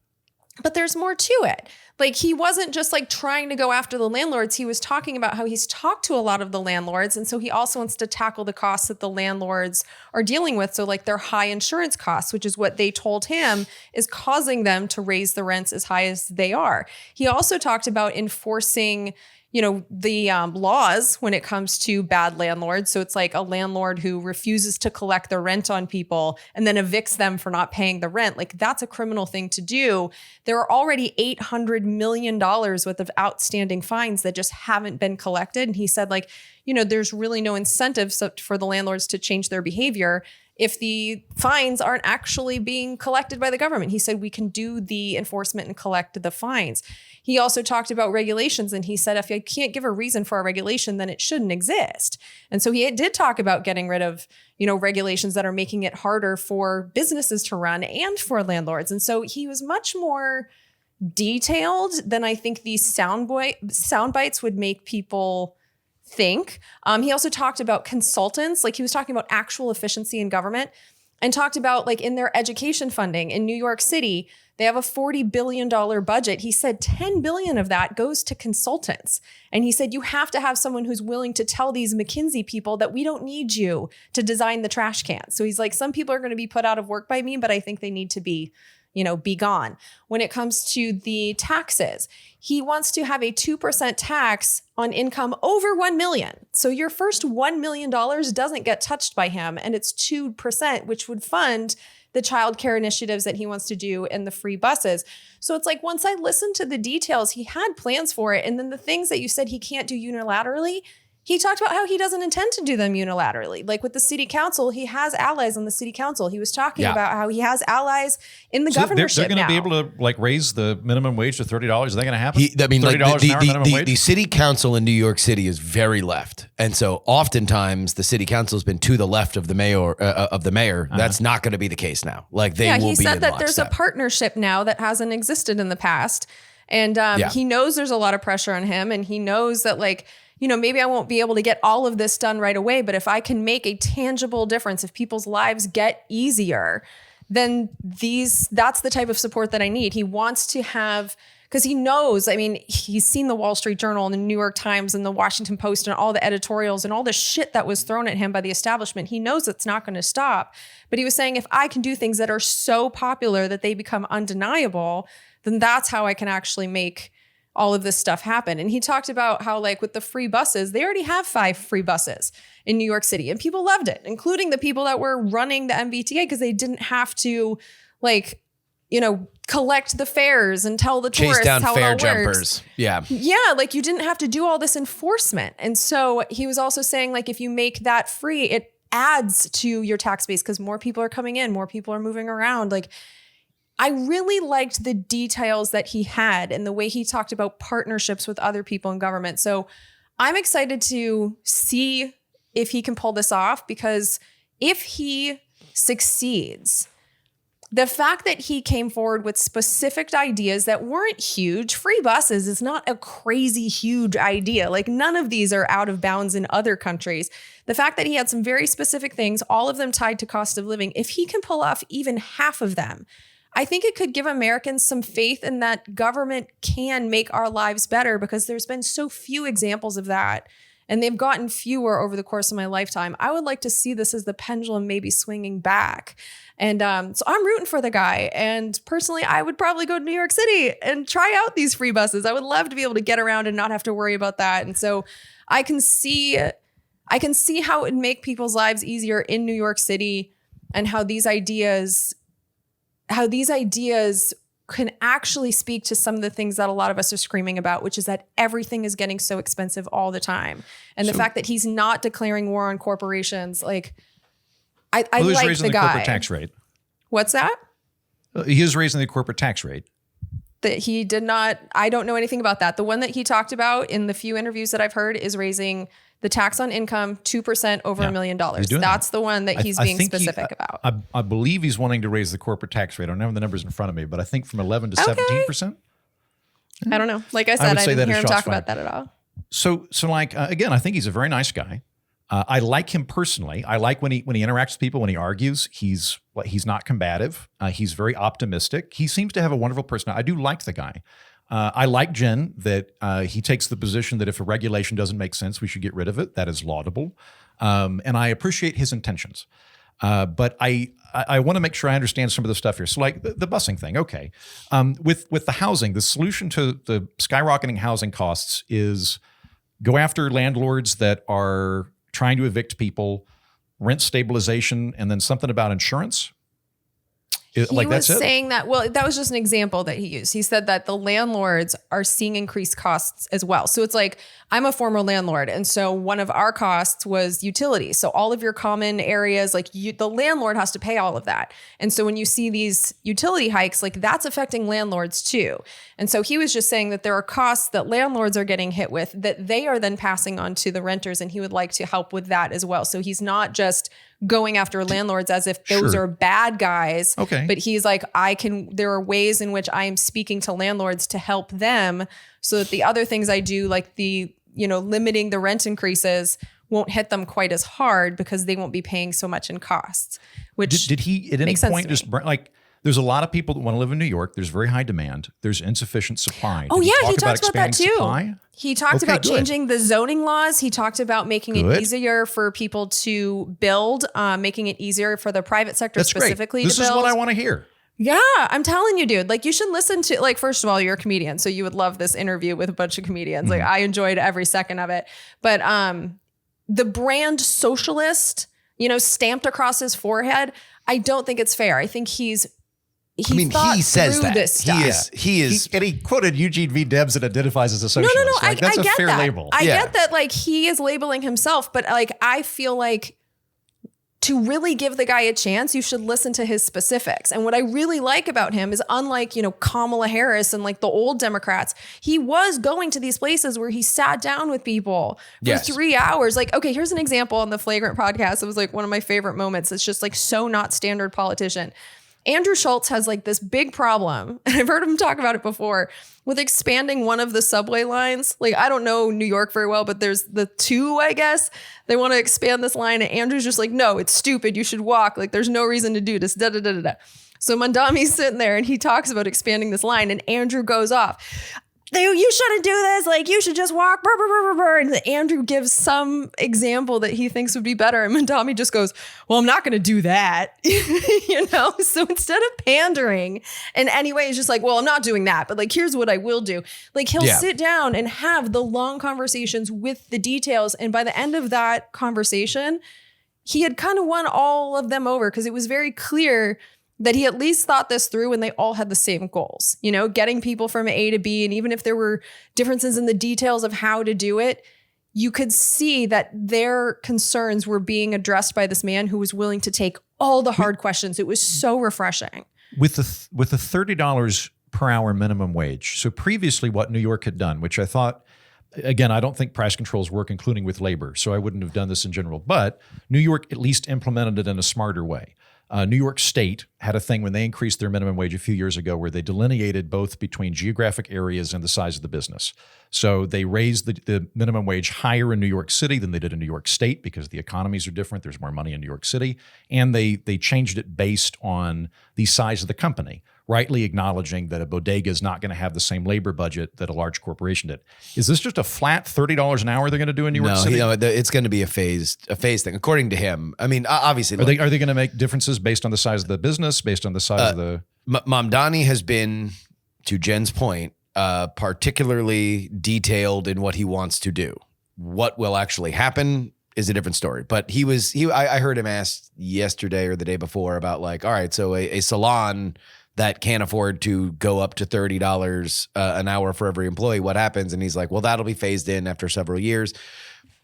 But there's more to it. Like, he wasn't just like trying to go after the landlords. He was talking about how he's talked to a lot of the landlords. And so he also wants to tackle the costs that the landlords are dealing with. So like their high insurance costs, which is what they told him is causing them to raise the rents as high as they are. He also talked about enforcing, you know, the laws when it comes to bad landlords. So it's like a landlord who refuses to collect their rent on people and then evicts them for not paying the rent. Like, that's a criminal thing to do. There are already $800 million worth of outstanding fines that just haven't been collected. And he said, like, you know, there's really no incentive for the landlords to change their behavior if the fines aren't actually being collected by the government. He said we can do the enforcement and collect the fines. He also talked about regulations, and he said if you can't give a reason for a regulation, then it shouldn't exist. And so he did talk about getting rid of, you know, regulations that are making it harder for businesses to run and for landlords. And so he was much more detailed than I think these sound bites would make people think. He also talked about consultants. Like, he was talking about actual efficiency in government, and talked about, like, in their education funding in New York City, they have a $40 billion budget. He said $10 billion of that goes to consultants. And he said, you have to have someone who's willing to tell these McKinsey people that we don't need you to design the trash can. So he's like, some people are going to be put out of work by me, but I think they need to be, you know, be gone. When it comes to the taxes, he wants to have a 2% tax on income over 1 million. So your first $1 million doesn't get touched by him, and it's 2%, which would fund the childcare initiatives that he wants to do and the free buses. So it's like, once I listened to the details, he had plans for it. And then the things that you said he can't do unilaterally, he talked about how he doesn't intend to do them unilaterally. Like with the city council, he has allies on the city council. He was talking about how he has allies in the governorship. They're going to be able to like raise the minimum wage to $30. Is that going to happen? The city council in New York City is very left, and so oftentimes the city council has been to the left of the mayor. That's not going to be the case now. Like they will be. He said in that lockstep. there's a partnership now that hasn't existed in the past, and he knows there's a lot of pressure on him, and he knows that, like, you know, maybe I won't be able to get all of this done right away, but if I can make a tangible difference, if people's lives get easier, then that's the type of support that I need. He wants to have, because he knows, I mean, he's seen the Wall Street Journal and the New York Times and the Washington Post and all the editorials and all the shit that was thrown at him by the establishment. He knows it's not going to stop. But he was saying, if I can do things that are so popular that they become undeniable, then that's how I can actually make all of this stuff happen. And he talked about how, like, with the free buses, they already have 5 free buses in New York City, and people loved it, including the people that were running the MBTA, because they didn't have to, like, you know, collect the fares and tell the tourists down how fare it all works. jumpers. Yeah. Yeah, like, you didn't have to do all this enforcement. And so he was also saying, like, if you make that free, it adds to your tax base because more people are coming in, more people are moving around. Like, I really liked the details that he had and the way he talked about partnerships with other people in government. So I'm excited to see if he can pull this off, because if he succeeds, the fact that he came forward with specific ideas that weren't huge, free buses is not a crazy huge idea. Like, none of these are out of bounds in other countries. The fact that he had some very specific things, all of them tied to cost of living, if he can pull off even half of them, I think it could give Americans some faith in that government can make our lives better, because there's been so few examples of that, and they've gotten fewer over the course of my lifetime. I would like to see this as the pendulum maybe swinging back. And so I'm rooting for the guy. And personally, I would probably go to New York City and try out these free buses. I would love to be able to get around and not have to worry about that. And so I can see how it would make people's lives easier in New York City, and how these ideas can actually speak to some of the things that a lot of us are screaming about, which is that everything is getting so expensive all the time. And the fact that he's not declaring war on corporations, like, I like raising the the guy. corporate tax rate. What's that? He is raising the corporate tax rate. That he did not, I don't know anything about that. The one that he talked about in the few interviews that I've heard is raising the tax on income 2% over $1 million. That's the one that he's being specific about. I believe he's wanting to raise the corporate tax rate. I don't have the numbers in front of me, but I think from 11 to 17%. I don't know. Like I said, I didn't hear him talk about that at all. So like, again, I think he's a very nice guy. I like him personally. I like when he interacts with people, when he argues, he's not combative. He's very optimistic. He seems to have a wonderful personality. I do like the guy. I like Jen that he takes the position that if a regulation doesn't make sense, we should get rid of it. That is laudable. And I appreciate his intentions. But I want to make sure I understand some of the stuff here. So like the busing thing, okay. With the housing, the solution to the skyrocketing housing costs is go after landlords that are trying to evict people, rent stabilization, and then something about insurance. He was saying that, well, that was just an example that he used. He said that the landlords are seeing increased costs as well. So it's like, I'm a former landlord. And so one of our costs was utilities. So all of your common areas, like the landlord has to pay all of that. And so when you see these utility hikes, like that's affecting landlords too. And so he was just saying that there are costs that landlords are getting hit with that they are then passing on to the renters. And he would like to help with that as well. So he's not just going after landlords as if those are bad guys. Okay. But he's like, there are ways in which I am speaking to landlords to help them so that the other things I do, like limiting the rent increases, won't hit them quite as hard because they won't be paying so much in costs. Which did he at any point just like, there's a lot of people that want to live in New York. There's very high demand. There's insufficient supply. Oh, yeah. He talked about that too. Supply? He talked about changing the zoning laws. He talked about making it easier for people to build, making it easier for the private sector specifically to build. This is what I want to hear. Yeah, I'm telling you, dude. Like, you should listen to, like, first of all, you're a comedian, so you would love this interview with a bunch of comedians. Like, I enjoyed every second of it. But the brand socialist, stamped across his forehead, I don't think it's fair. I think he says that. This stuff. He is. And he quoted Eugene V. Debs and identifies as a socialist. No. That's I a get fair that. label. I get that, like, he is labeling himself, but like, I feel like to really give the guy a chance, you should listen to his specifics. And what I really like about him is, unlike, Kamala Harris and like the old Democrats, he was going to these places where he sat down with people for 3 hours. Like, okay, here's an example on the Flagrant podcast. It was like one of my favorite moments. It's just like so not standard politician. Andrew Schultz has like this big problem, and I've heard him talk about it before, with expanding one of the subway lines. Like, I don't know New York very well, but there's the 2, I guess. They want to expand this line, and Andrew's just like, no, it's stupid. You should walk. Like, there's no reason to do this. Da, da, da, da, da. So Mamdani's sitting there, and he talks about expanding this line, and Andrew goes off. You shouldn't do this. Like, you should just walk. Brr, brr, brr, brr. And Andrew gives some example that he thinks would be better. And Mamdani just goes, well, I'm not going to do that. So instead of pandering in any way, he's just like, well, I'm not doing that. But like, here's what I will do. Like, he'll sit down and have the long conversations with the details. And by the end of that conversation, he had kind of won all of them over because it was very clear that he at least thought this through and they all had the same goals, getting people from A to B. And even if there were differences in the details of how to do it, you could see that their concerns were being addressed by this man who was willing to take all the hard questions. It was so refreshing. With the $30 per hour minimum wage. So previously what New York had done, which I thought, again, I don't think price controls work, including with labor. So I wouldn't have done this in general, but New York at least implemented it in a smarter way. New York State had a thing when they increased their minimum wage a few years ago where they delineated both between geographic areas and the size of the business. So they raised the minimum wage higher in New York City than they did in New York State because the economies are different. There's more money in New York City. And they changed it based on the size of the company, rightly acknowledging that a bodega is not going to have the same labor budget that a large corporation did. Is this just a flat $30 an hour they're going to do in New York City? No, it's going to be a phased thing, according to him. I mean, obviously, are they going to make differences based on the size of the business, based on the size of the? Mamdani has been, to Jen's point, particularly detailed in what he wants to do. What will actually happen is a different story. But I heard him asked yesterday or the day before about like, all right, so a salon that can't afford to go up to $30 an hour for every employee, what happens? And he's like, well, that'll be phased in after several years.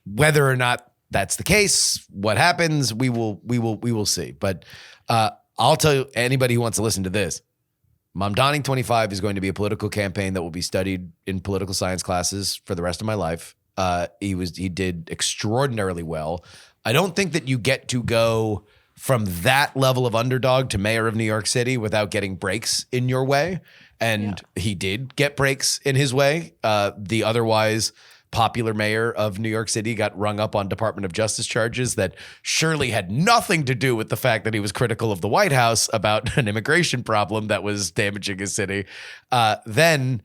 Whether or not that's the case, what happens, we will see. But I'll tell you, anybody who wants to listen to this, Mamdani 25 is going to be a political campaign that will be studied in political science classes for the rest of my life. He did extraordinarily well. I don't think that you get to go from that level of underdog to mayor of New York City without getting breaks in your way. And he did get breaks in his way. The otherwise popular mayor of New York City got rung up on Department of Justice charges that surely had nothing to do with the fact that he was critical of the White House about an immigration problem that was damaging his city. Then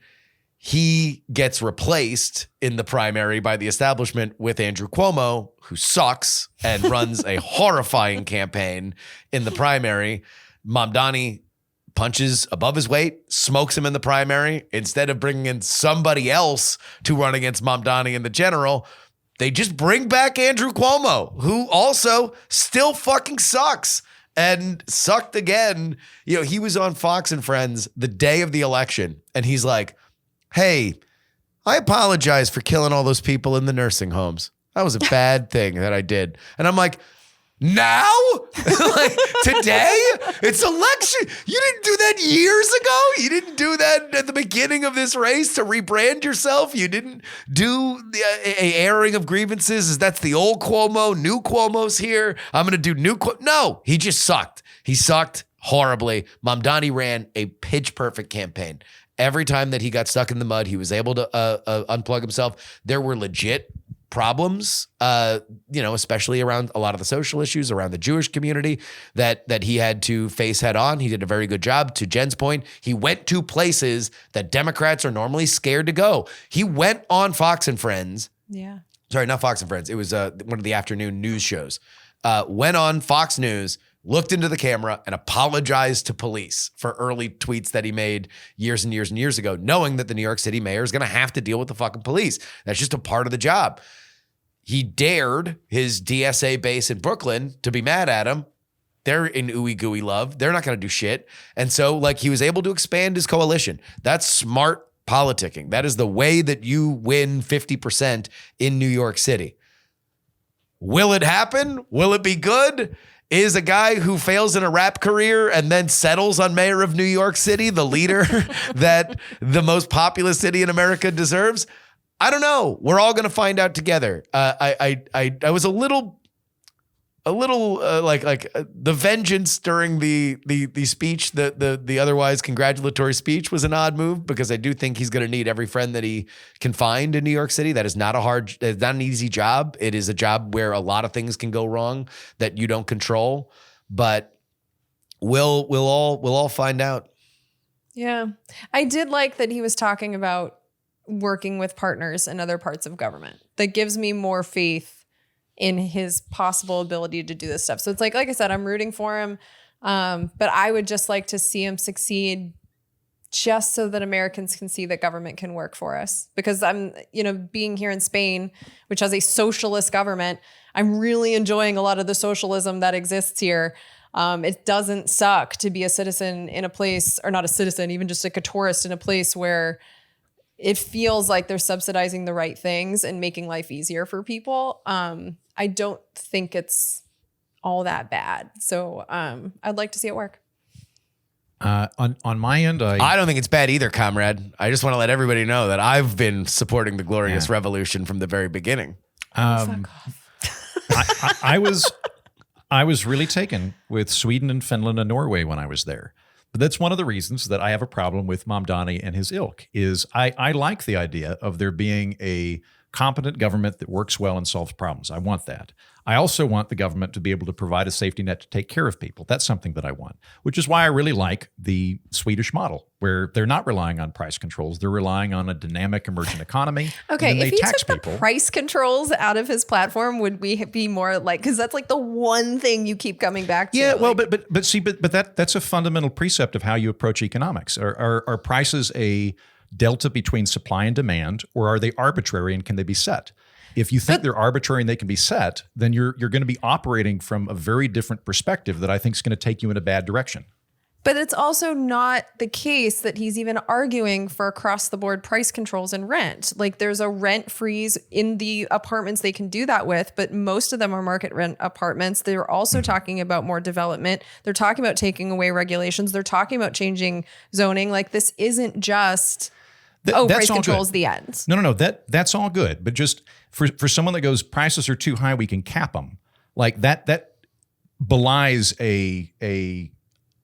he gets replaced in the primary by the establishment with Andrew Cuomo, who sucks and runs a horrifying campaign in the primary. Mamdani punches above his weight, smokes him in the primary. Instead of bringing in somebody else to run against Mamdani in the general, they just bring back Andrew Cuomo, who also still fucking sucks and sucked again. You know, he was on Fox and Friends the day of the election, and he's like, hey, I apologize for killing all those people in the nursing homes. That was a bad thing that I did. And I'm like, now? Like today? It's election. You didn't do that years ago. You didn't do that at the beginning of this race to rebrand yourself. You didn't do a airing of grievances. That's the old Cuomo. New Cuomo's here. I'm going to do new Cuomo. No, he just sucked. He sucked horribly. Mamdani ran a pitch perfect campaign. Every time that he got stuck in the mud, he was able to unplug himself. There were legit problems, especially around a lot of the social issues around the Jewish community that he had to face head on. He did a very good job. To Jen's point, he went to places that Democrats are normally scared to go. He went on Fox and Friends. Yeah. Sorry, not Fox and Friends. It was one of the afternoon news shows. Went on Fox News, looked into the camera and apologized to police for early tweets that he made years and years and years ago, knowing that the New York City mayor is going to have to deal with the fucking police. That's just a part of the job. He dared his DSA base in Brooklyn to be mad at him. They're in ooey gooey love. They're not going to do shit. And so he was able to expand his coalition. That's smart politicking. That is the way that you win 50% in New York City. Will it happen? Will it be good? Is a guy who fails in a rap career and then settles on mayor of New York City the leader that the most populous city in America deserves? I don't know. We're all going to find out together. I was a little the vengeance during the speech, the otherwise congratulatory speech was an odd move because I do think he's going to need every friend that he can find in New York City. That is not it's not an easy job. It is a job where a lot of things can go wrong that you don't control, but we'll all find out. Yeah. I did like that he was talking about working with partners in other parts of government. That gives me more faith in his possible ability to do this stuff. So it's like I said, I'm rooting for him. But I would just like to see him succeed just so that Americans can see that government can work for us. Because I'm, being here in Spain, which has a socialist government, I'm really enjoying a lot of the socialism that exists here. It doesn't suck to be a citizen in a place, or not a citizen, even just like a tourist in a place where it feels like they're subsidizing the right things and making life easier for people. I don't think it's all that bad. So I'd like to see it work. On my end, I don't think it's bad either, comrade. I just want to let everybody know that I've been supporting the glorious revolution from the very beginning. Fuck off. I was really taken with Sweden and Finland and Norway when I was there. But that's one of the reasons that I have a problem with Mamdani and his ilk is I like the idea of there being a competent government that works well and solves problems. I want that. I also want the government to be able to provide a safety net to take care of people. That's something that I want, which is why I really like the Swedish model, where they're not relying on price controls. They're relying on a dynamic emergent economy. Okay, if he took the price controls out of his platform, would we be more because that's the one thing you keep coming back to. Yeah, well, but that's a fundamental precept of how you approach economics. Are prices a delta between supply and demand, or are they arbitrary and can they be set? If you think they're arbitrary and they can be set, then you're going to be operating from a very different perspective that I think is going to take you in a bad direction. But it's also not the case that he's even arguing for across the board price controls and rent. There's a rent freeze in the apartments they can do that with, but most of them are market rent apartments. They're also talking about more development. They're talking about taking away regulations. They're talking about changing zoning. This isn't just price controls the end. No. That's all good. But just for someone that goes, prices are too high, we can cap them. That belies a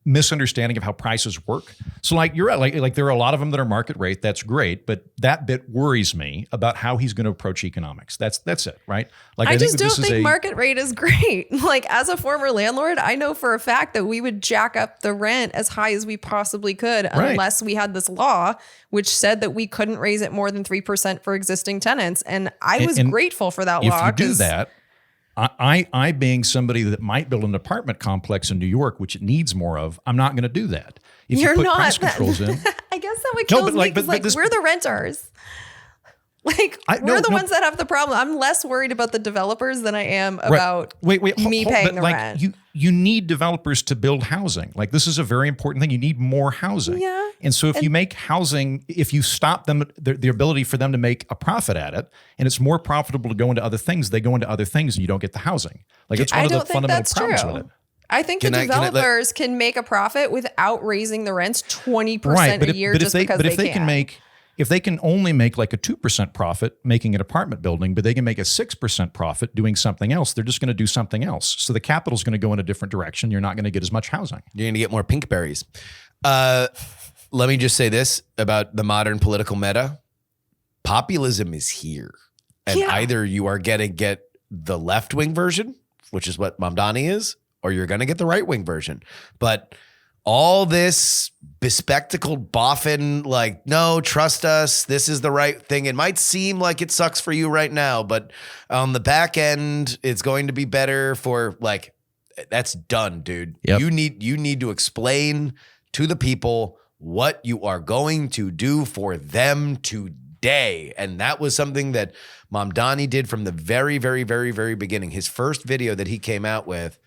misunderstanding of how prices work. So like you're right, like there are a lot of them that are market rate. That's great, but that bit worries me about how he's going to approach economics. That's it, right? Like I just that don't think market rate is great. Like as a former landlord, I know for a fact that we would jack up the rent as high as we possibly could unless we had this law which said that we couldn't raise it more than 3% for existing tenants. And I was grateful for that law. If you do that, I being somebody that might build an apartment complex in New York, which it needs more of, I'm not going to do that. If you put price controls in, I guess that would kill me because we're the renters. Like we're the ones that have the problem. I'm less worried about the developers than I am about me paying the rent. You need developers to build housing. Like this is a very important thing. You need more housing. Yeah. And so if you make housing, if you stop them, the ability for them to make a profit at it, and it's more profitable to go into other things, they go into other things and you don't get the housing. Like it's one of the fundamental problems with it. I think the developers can make a profit without raising the rents 20% a year just because they can. If they can only make like a 2% profit making an apartment building, but they can make a 6% profit doing something else, they're just going to do something else. So the capital's going to go in a different direction. You're not going to get as much housing. You're going to get more pink berries. Let me just say this about the modern political meta. Populism is here. And either you are going to get the left-wing version, which is what Mamdani is, or you're going to get the right-wing version. But all this bespectacled boffin, like, no, trust us. This is the right thing. It might seem like it sucks for you right now, but on the back end, it's going to be better for like, that's done, dude. Yep. You need to explain to the people what you are going to do for them today. And that was something that Mamdani did from the very, very, very, very beginning. His first video that he came out with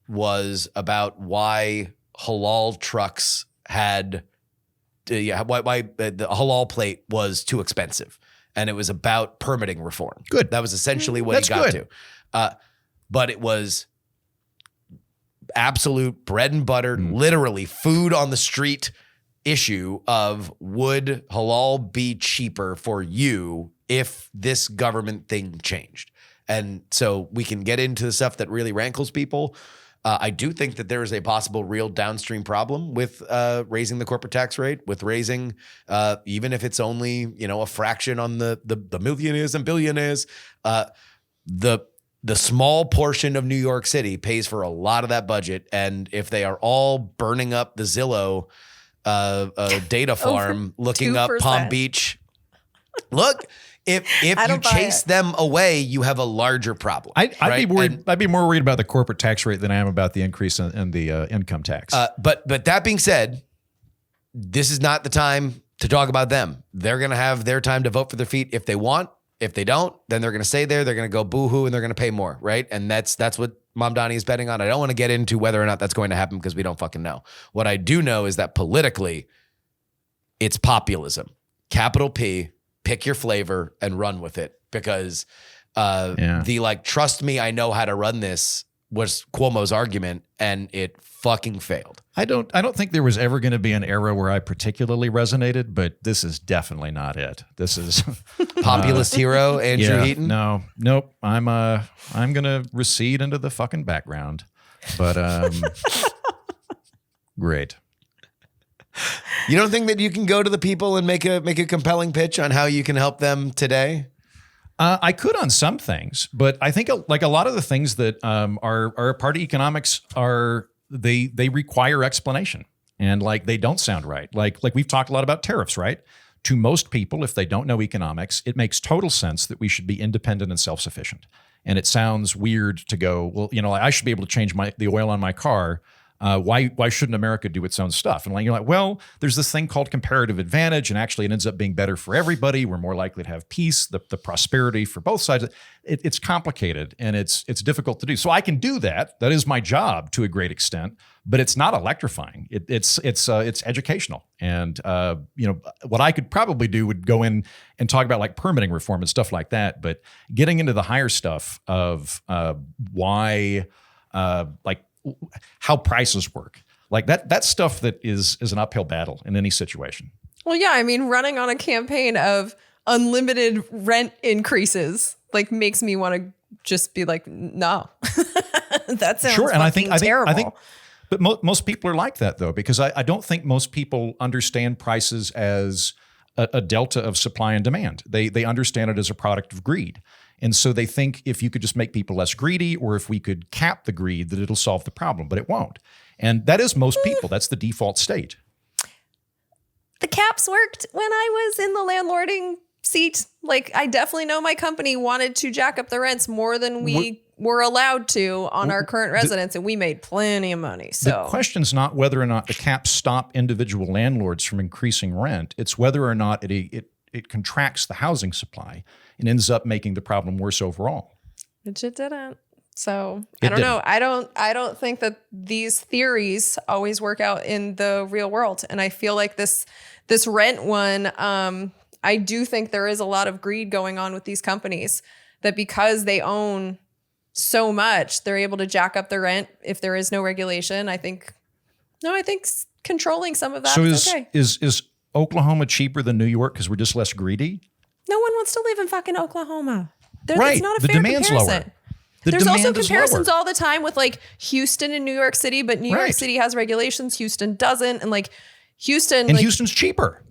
was about why halal trucks had, why the halal plate was too expensive. And it was about permitting reform. Good. That was essentially what he got to. But it was absolute bread and butter, literally food on the street issue of would halal be cheaper for you if this government thing changed? And so we can get into the stuff that really rankles people. I do think that there is a possible real downstream problem with raising the corporate tax rate, with raising, even if it's only, a fraction on the millionaires and billionaires, the small portion of New York City pays for a lot of that budget. And if they are all burning up the Zillow data farm, looking 2%. Up Palm Beach, look, if you chase them away, you have a larger problem. I'd be worried. I'd be more worried about the corporate tax rate than I am about the increase in the income tax. But that being said, this is not the time to talk about them. They're going to have their time to vote for their feet if they want. If they don't, then they're going to stay there. They're going to go boo-hoo and they're going to pay more, right? And that's what Mamdani is betting on. I don't want to get into whether or not that's going to happen because we don't fucking know. What I do know is that politically, it's populism. Capital P. Pick your flavor and run with it because the trust me, I know how to run this was Cuomo's argument and it fucking failed. I don't think there was ever going to be an era where I particularly resonated, but this is definitely not it. This is populist hero Andrew Heaton. Nope. I'm going to recede into the fucking background, but great. You don't think that you can go to the people and make a compelling pitch on how you can help them today? I could on some things, but I think like a lot of the things that are a part of economics they require explanation and like they don't sound right. Like we've talked a lot about tariffs, right? To most people, if they don't know economics, it makes total sense that we should be independent and self-sufficient. And it sounds weird to go, well, I should be able to change the oil on my car. Why shouldn't America do its own stuff? And you're like, well, there's this thing called comparative advantage, and actually it ends up being better for everybody. We're more likely to have peace, the prosperity for both sides. It's complicated and it's difficult to do. So I can do that. That is my job to a great extent, but it's not electrifying. It's educational. And what I could probably do would go in and talk about like permitting reform and stuff like that. But getting into the higher stuff of why how prices work. Like that's stuff that is an uphill battle in any situation. Well, yeah, I mean, running on a campaign of unlimited rent increases like makes me want to just be like, no, that sounds terrible. I think But most people are like that, though, because I don't think most people understand prices as a delta of supply and demand. They understand it as a product of greed. And so they think if you could just make people less greedy, or if we could cap the greed, that it'll solve the problem, but it won't. And that is most people. That's the default state. The caps worked when I was in the landlording seat. Like, I definitely know my company wanted to jack up the rents more than we were allowed to on our current residents, and we made plenty of money. So the question's not whether or not the caps stop individual landlords from increasing rent. It's whether or not it contracts the housing supply and ends up making the problem worse overall. Which it didn't. So I don't know. I don't think that these theories always work out in the real world. And I feel like this rent one, I do think there is a lot of greed going on with these companies, that because they own so much, they're able to jack up the rent if there is no regulation. I think controlling some of that is okay. Is Oklahoma cheaper than New York because we're just less greedy? No one wants to live in fucking Oklahoma. Right. It's not a The fair demand's comparison. lower. There's also comparisons all the time with like Houston and New York City, but New York Right. City has regulations. Houston doesn't. And like Houston. And Houston's cheaper.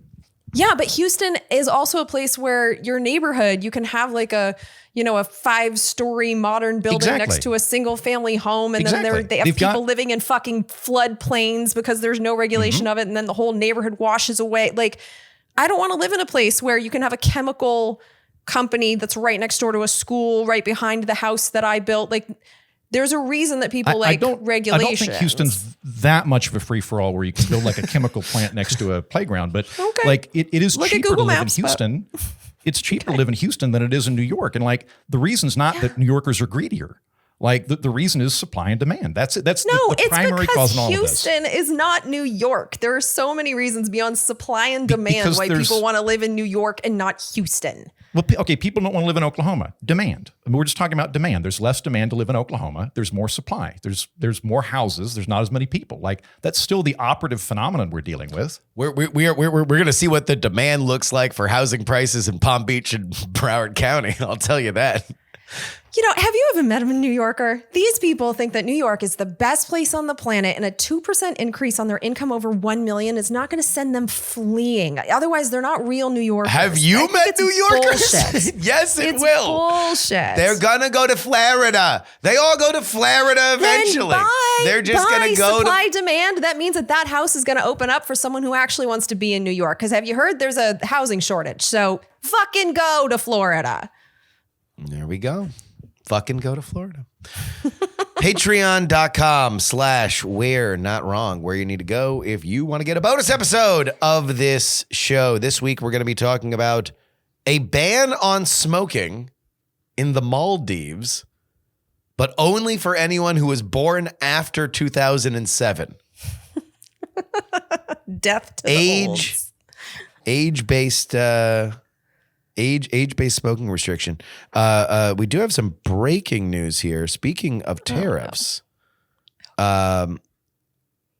Yeah, but Houston is also a place where your neighborhood, you can have like a 5-story modern building next to a single family home. And then they have people living in fucking floodplains because there's no regulation of it. And then the whole neighborhood washes away. Like, I don't want to live in a place where you can have a chemical company that's right next door to a school, right behind the house that I built. Like, there's a reason that people regulations. I don't think Houston's that much of a free-for-all where you can build like a chemical plant next to a playground, but like it is cheaper to live in Houston. It's cheaper to live in Houston than it is in New York. And like the reason's not that New Yorkers are greedier. Like the reason is supply and demand. That's it. That's the primary cause in all of this. Houston is not New York. There are so many reasons beyond supply and demand why people want to live in New York and not Houston. Well, okay, people don't want to live in Oklahoma. Demand. I mean, we're just talking about demand. There's less demand to live in Oklahoma. There's more supply. There's more houses. There's not as many people. Like, that's still the operative phenomenon we're dealing with. We're going to see what the demand looks like for housing prices in Palm Beach and Broward County. I'll tell you that. Have you ever met a New Yorker? These people think that New York is the best place on the planet, and a 2% increase on their income over $1 million is not going to send them fleeing. Otherwise, they're not real New Yorkers. Have you met New Yorkers? Yes, it will. Bullshit. They're going to go to Florida. They all go to Florida eventually. They're just going to go supply demand. That means that house is going to open up for someone who actually wants to be in New York. Because have you heard there's a housing shortage? So fucking go to Florida. There we go. Fucking go to Florida. Patreon.com/we're not wrong, where you need to go if you want to get a bonus episode of this show. This week, we're going to be talking about a ban on smoking in the Maldives, but only for anyone who was born after 2007. Death to the olds. Age-based smoking restriction. We do have some breaking news here. Speaking of tariffs,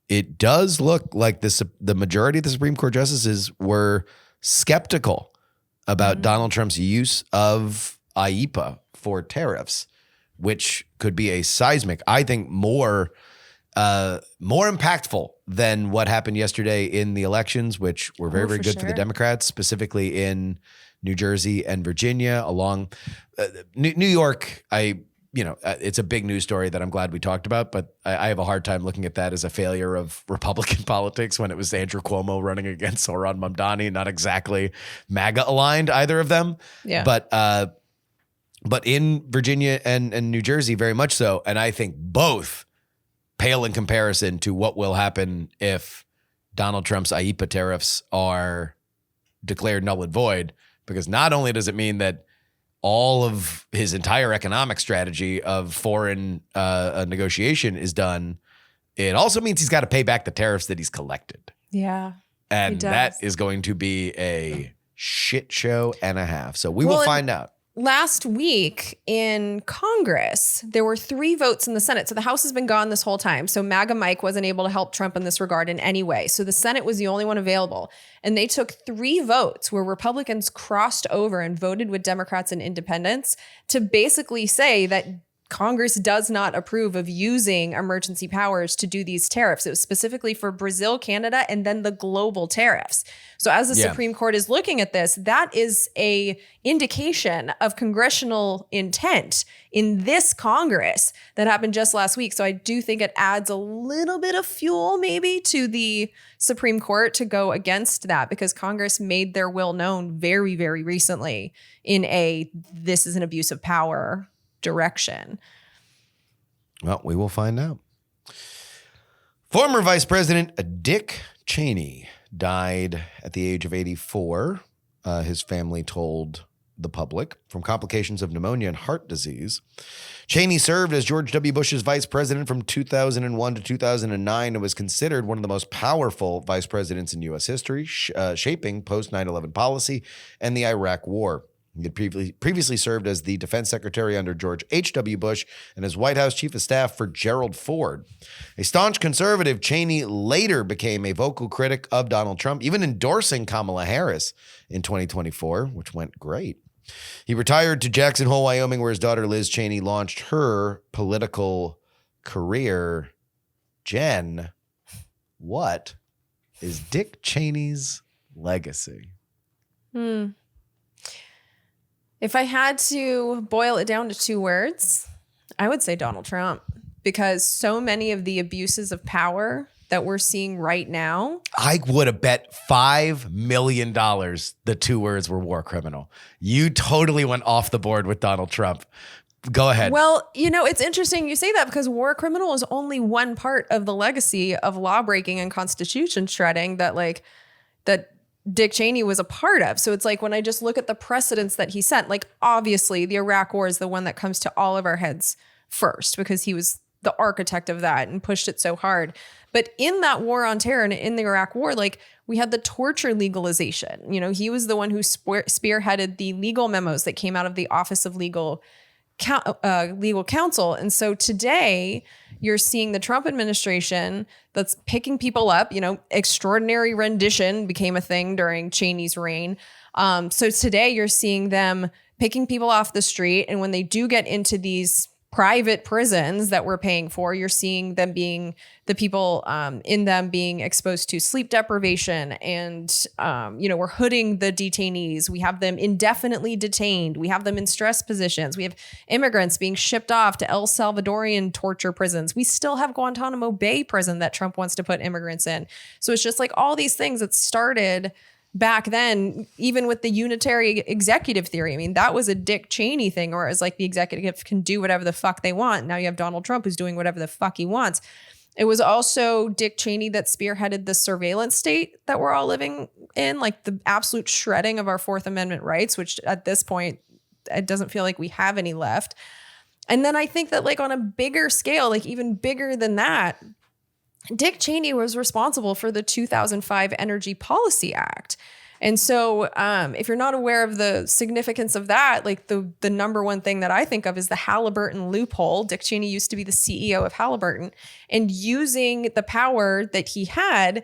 it does look like the majority of the Supreme Court justices were skeptical about Donald Trump's use of IEEPA for tariffs, which could be a seismic, I think, more impactful than what happened yesterday in the elections, which were very, very good for the Democrats, specifically in New Jersey and Virginia. Along New York, it's a big news story that I'm glad we talked about, but I have a hard time looking at that as a failure of Republican politics when it was Andrew Cuomo running against Zohran Mamdani, not exactly MAGA aligned, either of them. Yeah. But in Virginia and New Jersey, very much so. And I think both pale in comparison to what will happen if Donald Trump's IEEPA tariffs are declared null and void, because not only does it mean that all of his entire economic strategy of foreign negotiation is done, it also means he's got to pay back the tariffs that he's collected. Yeah. And that is going to be a shit show and a half. So we will find out. Last week in Congress, there were 3 votes in the Senate. So the House has been gone this whole time. So MAGA Mike wasn't able to help Trump in this regard in any way. So the Senate was the only one available. And they took 3 votes where Republicans crossed over and voted with Democrats and independents to basically say that Congress does not approve of using emergency powers to do these tariffs. It was specifically for Brazil, Canada, and then the global tariffs. So as the Supreme Court is looking at this, that is a indication of congressional intent in this Congress that happened just last week. So I do think it adds a little bit of fuel maybe to the Supreme Court to go against that, because Congress made their will known very, very recently in this is an abuse of power direction. Well, we will find out. Former Vice President Dick Cheney died at the age of 84. His family told the public from complications of pneumonia and heart disease. Cheney served as George W. Bush's vice president from 2001 to 2009 and was considered one of the most powerful vice presidents in U.S. history, shaping post 9/11 policy and the Iraq War. He had previously served as the defense secretary under George H.W. Bush and as White House chief of staff for Gerald Ford. A staunch conservative, Cheney later became a vocal critic of Donald Trump, even endorsing Kamala Harris in 2024, which went great. He retired to Jackson Hole, Wyoming, where his daughter Liz Cheney launched her political career. Jen, what is Dick Cheney's legacy? If I had to boil it down to two words, I would say Donald Trump, because so many of the abuses of power that we're seeing right now. I would have bet $5 million the two words were war criminal. You totally went off the board with Donald Trump. Go ahead. Well, it's interesting you say that, because war criminal is only one part of the legacy of law breaking and constitution shredding that Dick Cheney was a part of. So it's like, when I just look at the precedents that he set, like obviously the Iraq War is the one that comes to all of our heads first, because he was the architect of that and pushed it so hard. But in that war on terror and in the Iraq War, we had the torture legalization. He was the one who spearheaded the legal memos that came out of the Office of Legal Counsel. And so today you're seeing the Trump administration that's picking people up. Extraordinary rendition became a thing during Cheney's reign. So today you're seeing them picking people off the street. And when they do get into these private prisons that we're paying for, you're seeing them being the people in them being exposed to sleep deprivation. And, we're hooding the detainees. We have them indefinitely detained. We have them in stress positions. We have immigrants being shipped off to El Salvadorian torture prisons. We still have Guantanamo Bay prison that Trump wants to put immigrants in. So it's just like all these things that started back then, even with the unitary executive theory. I mean, that was a Dick Cheney thing, or it's like the executive can do whatever the fuck they want. Now you have Donald Trump who's doing whatever the fuck he wants. It was also Dick Cheney that spearheaded the surveillance state that we're all living in, like the absolute shredding of our Fourth Amendment rights, which at this point, it doesn't feel like we have any left. And then I think that on a bigger scale, even bigger than that, Dick Cheney was responsible for the 2005 Energy Policy Act. And so if you're not aware of the significance of that, the number one thing that I think of is the Halliburton loophole. Dick Cheney used to be the CEO of Halliburton, and using the power that he had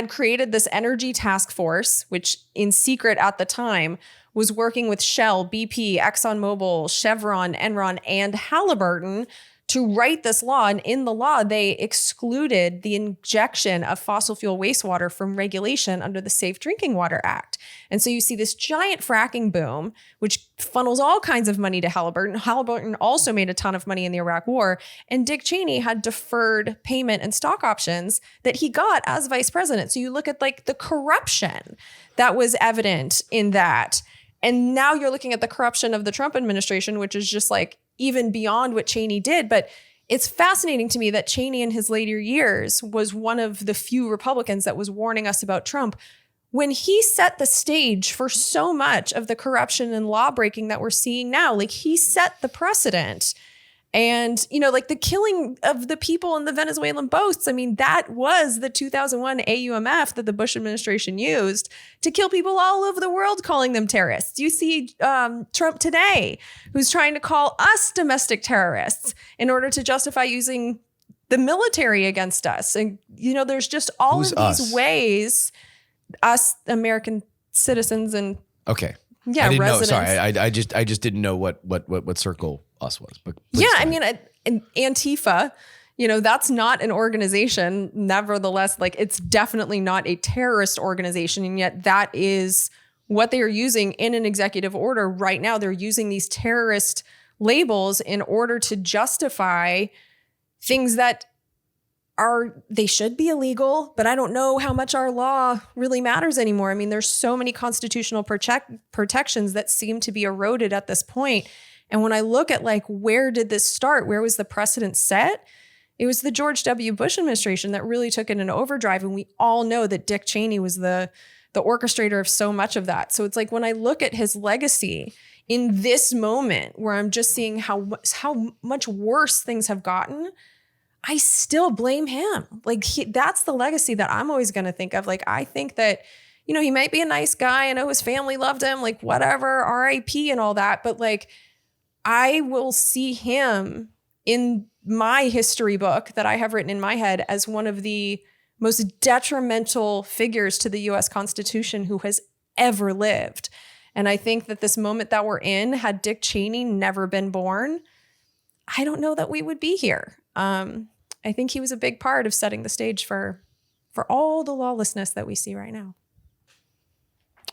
created this energy task force, which in secret at the time was working with Shell, BP, ExxonMobil, Chevron, Enron, and Halliburton to write this law. And in the law, they excluded the injection of fossil fuel wastewater from regulation under the Safe Drinking Water Act. And so you see this giant fracking boom, which funnels all kinds of money to Halliburton. Halliburton also made a ton of money in the Iraq War. And Dick Cheney had deferred payment and stock options that he got as vice president. So you look at the corruption that was evident in that. And now you're looking at the corruption of the Trump administration, which is just even beyond what Cheney did. But it's fascinating to me that Cheney in his later years was one of the few Republicans that was warning us about Trump when he set the stage for so much of the corruption and law breaking that we're seeing now. He set the precedent. And, the killing of the people in the Venezuelan boats, I mean, that was the 2001 AUMF that the Bush administration used to kill people all over the world, calling them terrorists. You see Trump today, who's trying to call us domestic terrorists in order to justify using the military against us. And, there's just all of these ways, us American citizens and okay. Yeah, I didn't residents. know. Sorry, I just didn't know what circle us was. But yeah, I mean, Antifa, that's not an organization. Nevertheless, like it's definitely not a terrorist organization. And yet that is what they are using in an executive order right now. They're using these terrorist labels in order to justify things that they should be illegal, but I don't know how much our law really matters anymore. I mean, there's so many constitutional protections that seem to be eroded at this point. And when I look at like, where did this start? Where was the precedent set? It was the George W. Bush administration that really took it in overdrive. And we all know that Dick Cheney was the orchestrator of so much of that. So it's like, when I look at his legacy in this moment where I'm just seeing how much worse things have gotten, I still blame him. Like that's the legacy that I'm always going to think of. Like, I think that, he might be a nice guy. I know his family loved him, like whatever, RIP and all that. But like, I will see him in my history book that I have written in my head as one of the most detrimental figures to the US Constitution who has ever lived. And I think that this moment that we're in, had Dick Cheney never been born, I don't know that we would be here. I think he was a big part of setting the stage for all the lawlessness that we see right now.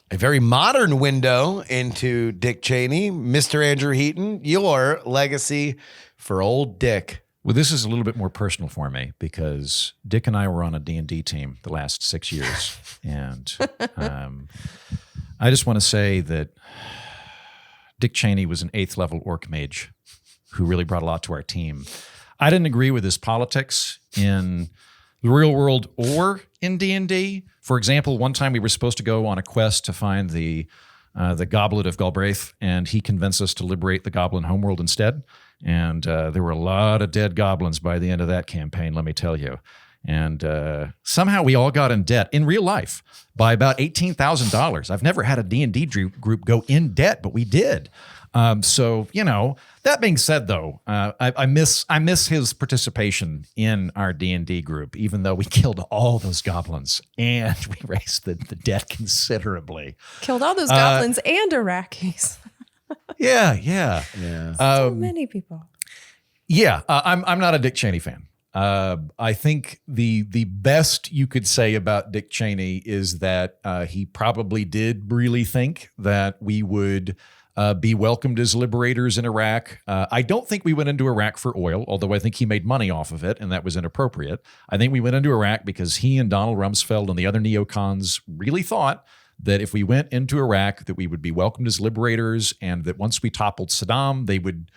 A very modern window into Dick Cheney. Mr. Andrew Heaton, your legacy for old Dick. Well, this is a little bit more personal for me because Dick and I were on a D&D team the last 6 years. And I just want to say that Dick Cheney was an 8th level orc mage who really brought a lot to our team. I didn't agree with his politics in the real world or in D&D. For example, one time we were supposed to go on a quest to find the Goblet of Galbraith, and he convinced us to liberate the Goblin homeworld instead. And there were a lot of dead goblins by the end of that campaign, let me tell you. And somehow we all got in debt in real life by about $18,000. I've never had a D&D group go in debt, but we did. So, that being said, though, I miss his participation in our D&D group, even though we killed all those goblins and we raised the debt considerably. Killed all those goblins and Iraqis. Yeah. So many people. Yeah, I'm not a Dick Cheney fan. I think the best you could say about Dick Cheney is that he probably did really think that we would be welcomed as liberators in Iraq. I don't think we went into Iraq for oil, although I think he made money off of it, and that was inappropriate. I think we went into Iraq because he and Donald Rumsfeld and the other neocons really thought that if we went into Iraq, that we would be welcomed as liberators, and that once we toppled Saddam, they would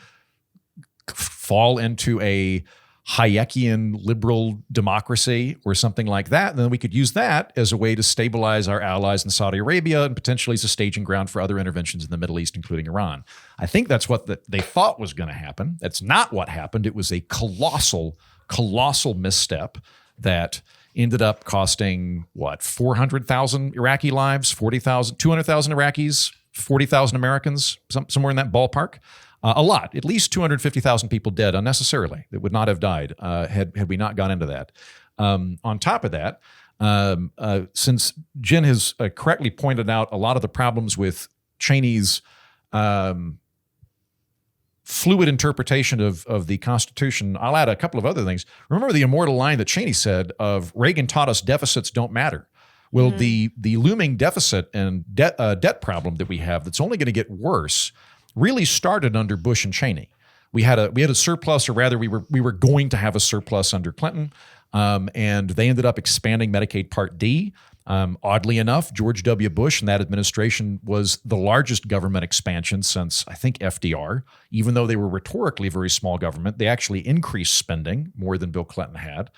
fall into a Hayekian liberal democracy or something like that. And then we could use that as a way to stabilize our allies in Saudi Arabia and potentially as a staging ground for other interventions in the Middle East, including Iran. I think that's what they thought was going to happen. That's not what happened. It was a colossal misstep that ended up costing, 400,000 Iraqi lives, 40,000, 200,000 Iraqis, 40,000 Americans, somewhere in that ballpark. A lot, at least 250,000 people dead unnecessarily that would not have died had we not gone into that. On top of that, since Jen has correctly pointed out a lot of the problems with Cheney's fluid interpretation of the Constitution, I'll add a couple of other things. Remember the immortal line that Cheney said of Reagan taught us deficits don't matter. Well, the looming deficit and debt problem that we have that's only going to get worse really started under Bush and Cheney. We had a surplus, or rather we were going to have a surplus under Clinton, and they ended up expanding Medicaid Part D. Oddly enough, George W. Bush and that administration was the largest government expansion since, I think, FDR. Even though they were rhetorically a very small government, they actually increased spending more than Bill Clinton had.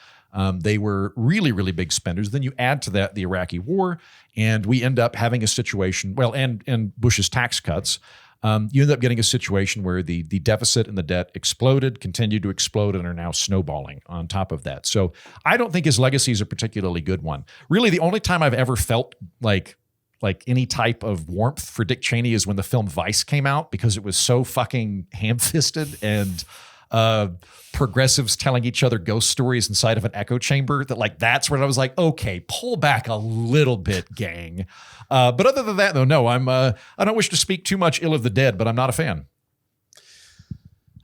They were really, really big spenders. Then you add to that the Iraqi war, and we end up having a situation, and Bush's tax cuts. You end up getting a situation where the deficit and the debt exploded, continued to explode, and are now snowballing on top of that. So I don't think his legacy is a particularly good one. Really, the only time I've ever felt like any type of warmth for Dick Cheney is when the film Vice came out, because it was so fucking ham-fisted and progressives telling each other ghost stories inside of an echo chamber that's when I was like, okay, pull back a little bit, gang. But other than that, though, no, I don't wish to speak too much ill of the dead, but I'm not a fan.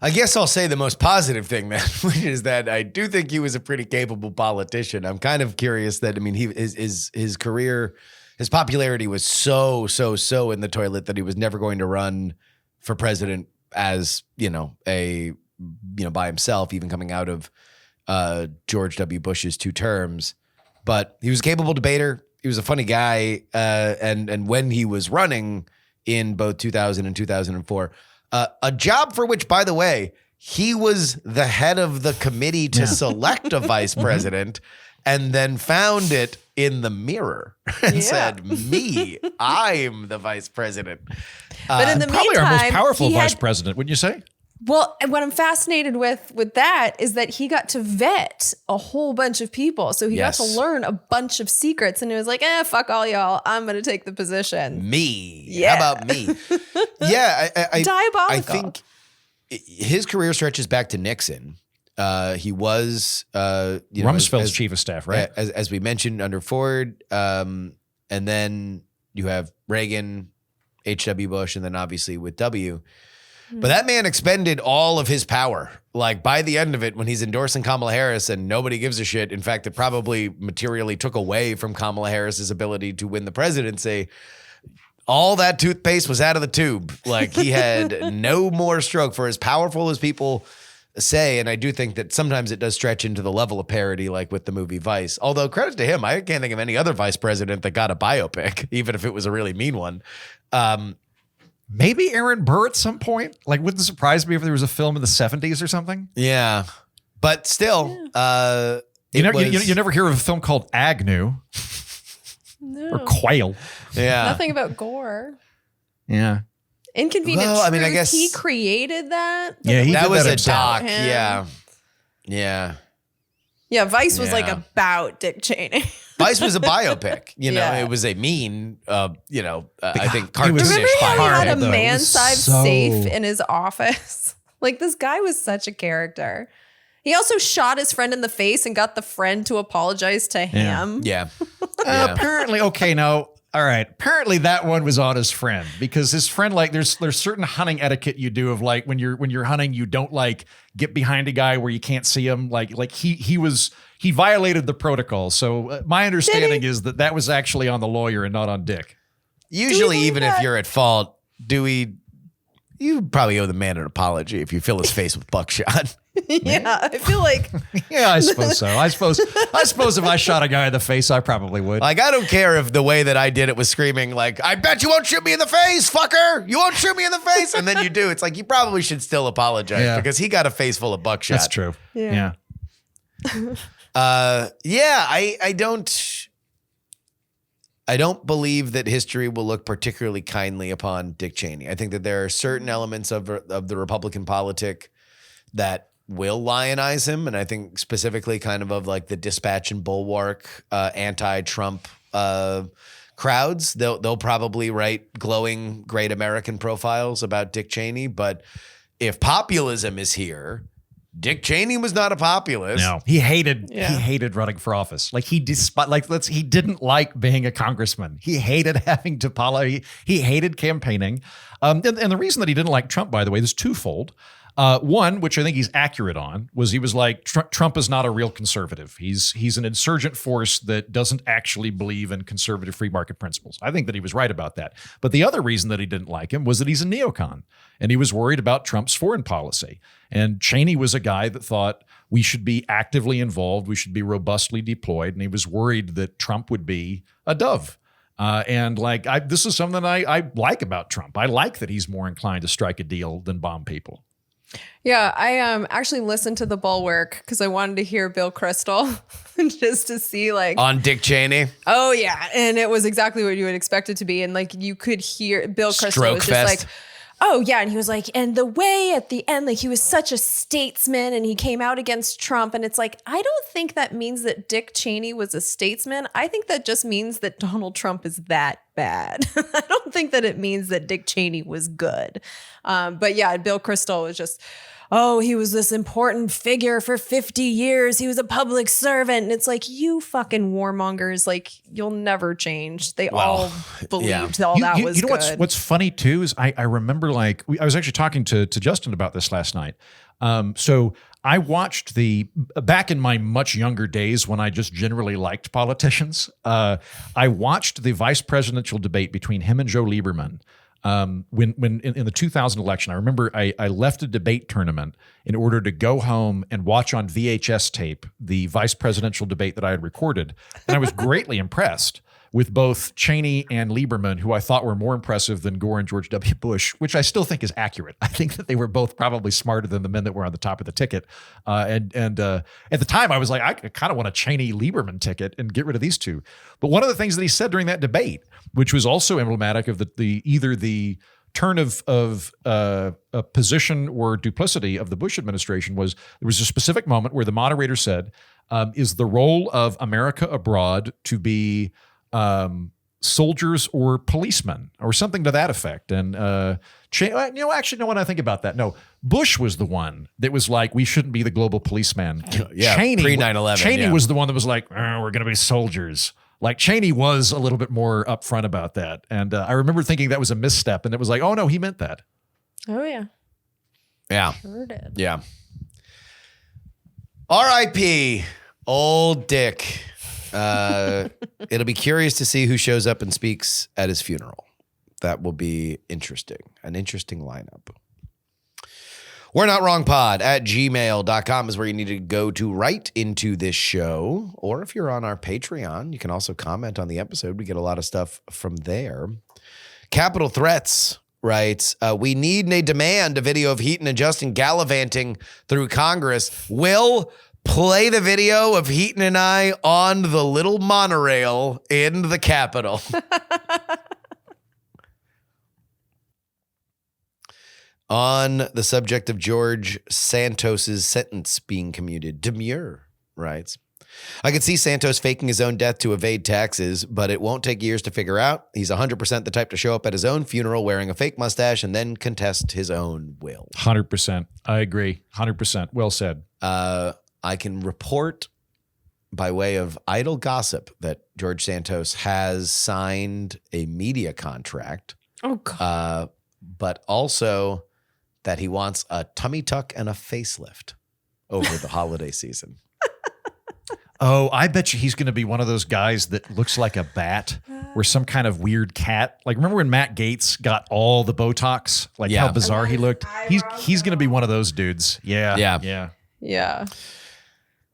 I guess I'll say the most positive thing then, which is that I do think he was a pretty capable politician. I'm kind of curious that, I mean, his career, his popularity was so in the toilet that he was never going to run for president as, by himself, even coming out of George W. Bush's 2 terms. But he was a capable debater. He was a funny guy. And when he was running in both 2000 and 2004, a job for which, by the way, he was the head of the committee to select a vice president and then found it in the mirror and said, I'm the vice president. But in the probably meantime, our most powerful vice president, wouldn't you say? Well, what I'm fascinated with that is that he got to vet a whole bunch of people. So he got to learn a bunch of secrets, and it was like, fuck all y'all. I'm going to take the position. Me. Yeah. How about me? Yeah. Diabolical. I think his career stretches back to Nixon. He was, Rumsfeld's chief of staff, right? As we mentioned under Ford. And then you have Reagan, H.W. Bush, and then obviously with W. But that man expended all of his power. Like by the end of it, when he's endorsing Kamala Harris and nobody gives a shit. In fact, it probably materially took away from Kamala Harris's ability to win the presidency. All that toothpaste was out of the tube. Like he had no more stroke, for as powerful as people say. And I do think that sometimes it does stretch into the level of parody, like with the movie Vice. Although credit to him, I can't think of any other vice president that got a biopic, even if it was a really mean one. Maybe Aaron Burr at some point. Like, wouldn't surprise me if there was a film in the 70s or something. Yeah. But still, you never hear of a film called Agnew or Quail. Yeah. Nothing about gore. Yeah. Inconvenient Well, I Truth. mean, I guess he created that. Yeah, that was a himself. doc. Yeah. Yeah. Yeah, Vice was like Yeah. about Dick Cheney. Vice was a biopic. Yeah. It was a mean, I think It was- cartoonish Remember how he had a though. It was man-sized so- safe in his office? Like, this guy was such a character. He also shot his friend in the face and got the friend to apologize to him. Yeah. Yeah. Apparently, okay, now, all right. Apparently that one was on his friend, because his friend, like, there's certain hunting etiquette you do of, like, when you're hunting, you don't like get behind a guy where you can't see him. Like he violated the protocol. So my understanding is that was actually on the lawyer and not on Dick. Usually, even if that? you're at fault, you probably owe the man an apology if you fill his face with buckshot. Yeah, I feel like Yeah, I suppose so. I suppose if I shot a guy in the face, I probably would. Like, I don't care if the way that I did it was screaming, like, I bet you won't shoot me in the face, fucker. You won't shoot me in the face. And then you do. It's like, you probably should still apologize because he got a face full of buckshot. That's true. Yeah. I don't believe that history will look particularly kindly upon Dick Cheney. I think that there are certain elements of the Republican politic that will lionize him. And I think specifically kind of like the Dispatch and Bulwark anti-Trump crowds. They'll probably write glowing great American profiles about Dick Cheney. But if populism is here, Dick Cheney was not a populist. No, he hated running for office. Like he didn't like being a congressman. He hated having to he hated campaigning. And the reason that he didn't like Trump, by the way, is twofold. One, which I think he's accurate on, was he was like, Trump is not a real conservative. He's an insurgent force that doesn't actually believe in conservative free market principles. I think that he was right about that. But the other reason that he didn't like him was that he's a neocon, and he was worried about Trump's foreign policy. And Cheney was a guy that thought we should be actively involved, we should be robustly deployed, and he was worried that Trump would be a dove. This is something I like about Trump. I like that he's more inclined to strike a deal than bomb people. Yeah, I actually listened to the Bulwark because I wanted to hear Bill Kristol just to see like On Dick Cheney. Oh yeah, and it was exactly what you would expect it to be, and like you could hear Bill Kristol Stroke was fest. just like, oh yeah, and he was like, and the way at the end, like he was such a statesman, and he came out against Trump, and it's like I don't think that means that Dick Cheney was a statesman. I think that just means that Donald Trump is that bad. I don't think that it means that Dick Cheney was good. But yeah, Bill Kristol was just oh, he was this important figure for 50 years. He was a public servant. And it's like, you fucking warmongers, like, you'll never change. They all believed all that was you know good. what's funny too is I remember I was actually talking to Justin about this last night. So I watched back in my much younger days when I just generally liked politicians. I watched the vice presidential debate between him and Joe Lieberman. When in the 2000 election, I remember I left a debate tournament in order to go home and watch on VHS tape the vice presidential debate that I had recorded. And I was greatly impressed with both Cheney and Lieberman, who I thought were more impressive than Gore and George W. Bush, which I still think is accurate. I think that they were both probably smarter than the men that were on the top of the ticket. And at the time, I was like, I kind of want a Cheney-Lieberman ticket and get rid of these two. But one of the things that he said during that debate, which was also emblematic of either the turn of a position or duplicity of the Bush administration, was there was a specific moment where the moderator said, is the role of America abroad to be soldiers or policemen or something to that effect? And actually, no, when I think about that, no, Bush was the one that was like, we shouldn't be the global policeman. Yeah, Cheney, pre 9/11. Cheney was the one that was like, we're going to be soldiers. Like Cheney was a little bit more upfront about that. And I remember thinking that was a misstep, and it was like, oh no, he meant that. Oh yeah. Yeah. Sure did. Yeah. R.I.P. Old Dick. It'll be curious to see who shows up and speaks at his funeral. That will be interesting. An interesting lineup. We're Not Wrong Pod at gmail.com is where you need to go to write into this show. Or if you're on our Patreon, you can also comment on the episode. We get a lot of stuff from there. Capital Threats writes, we need and they demand a video of Heaton and Justin gallivanting through Congress. Will play the video of Heaton and I on the little monorail in the Capitol. On the subject of George Santos's sentence being commuted, Demure writes, I could see Santos faking his own death to evade taxes, but it won't take years to figure out. He's 100% the type to show up at his own funeral wearing a fake mustache and then contest his own will. 100%. I agree. 100%. Well said. I can report by way of idle gossip that George Santos has signed a media contract. Oh, God. But also that he wants a tummy tuck and a facelift over the holiday season. Oh, I bet you he's going to be one of those guys that looks like a bat or some kind of weird cat. Like, remember when Matt Gaetz got all the Botox? Like how bizarre he looked? He's going to be one of those dudes. Yeah.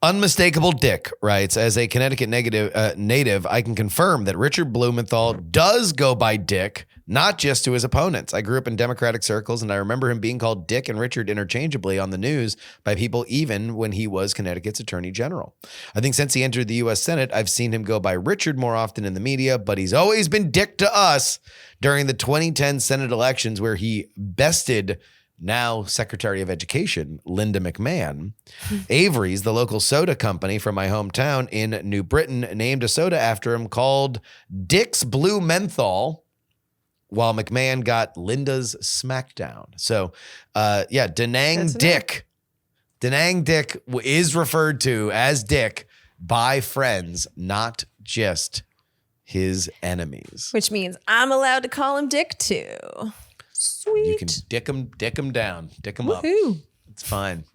Unmistakable Dick writes, as a Connecticut native, I can confirm that Richard Blumenthal does go by Dick, not just to his opponents. I grew up in Democratic circles, and I remember him being called Dick and Richard interchangeably on the news by people even when he was Connecticut's Attorney General. I think since he entered the U.S. Senate, I've seen him go by Richard more often in the media, but he's always been Dick to us during the 2010 Senate elections where he bested now Secretary of Education, Linda McMahon. Avery's, the local soda company from my hometown in New Britain, named a soda after him called Dick's Blue Menthol, while McMahon got Linda's Smackdown. So, Danang Dick. Danang Dick is referred to as Dick by friends, not just his enemies. Which means I'm allowed to call him Dick too. Sweet. You can dick him down, dick him up. It's fine.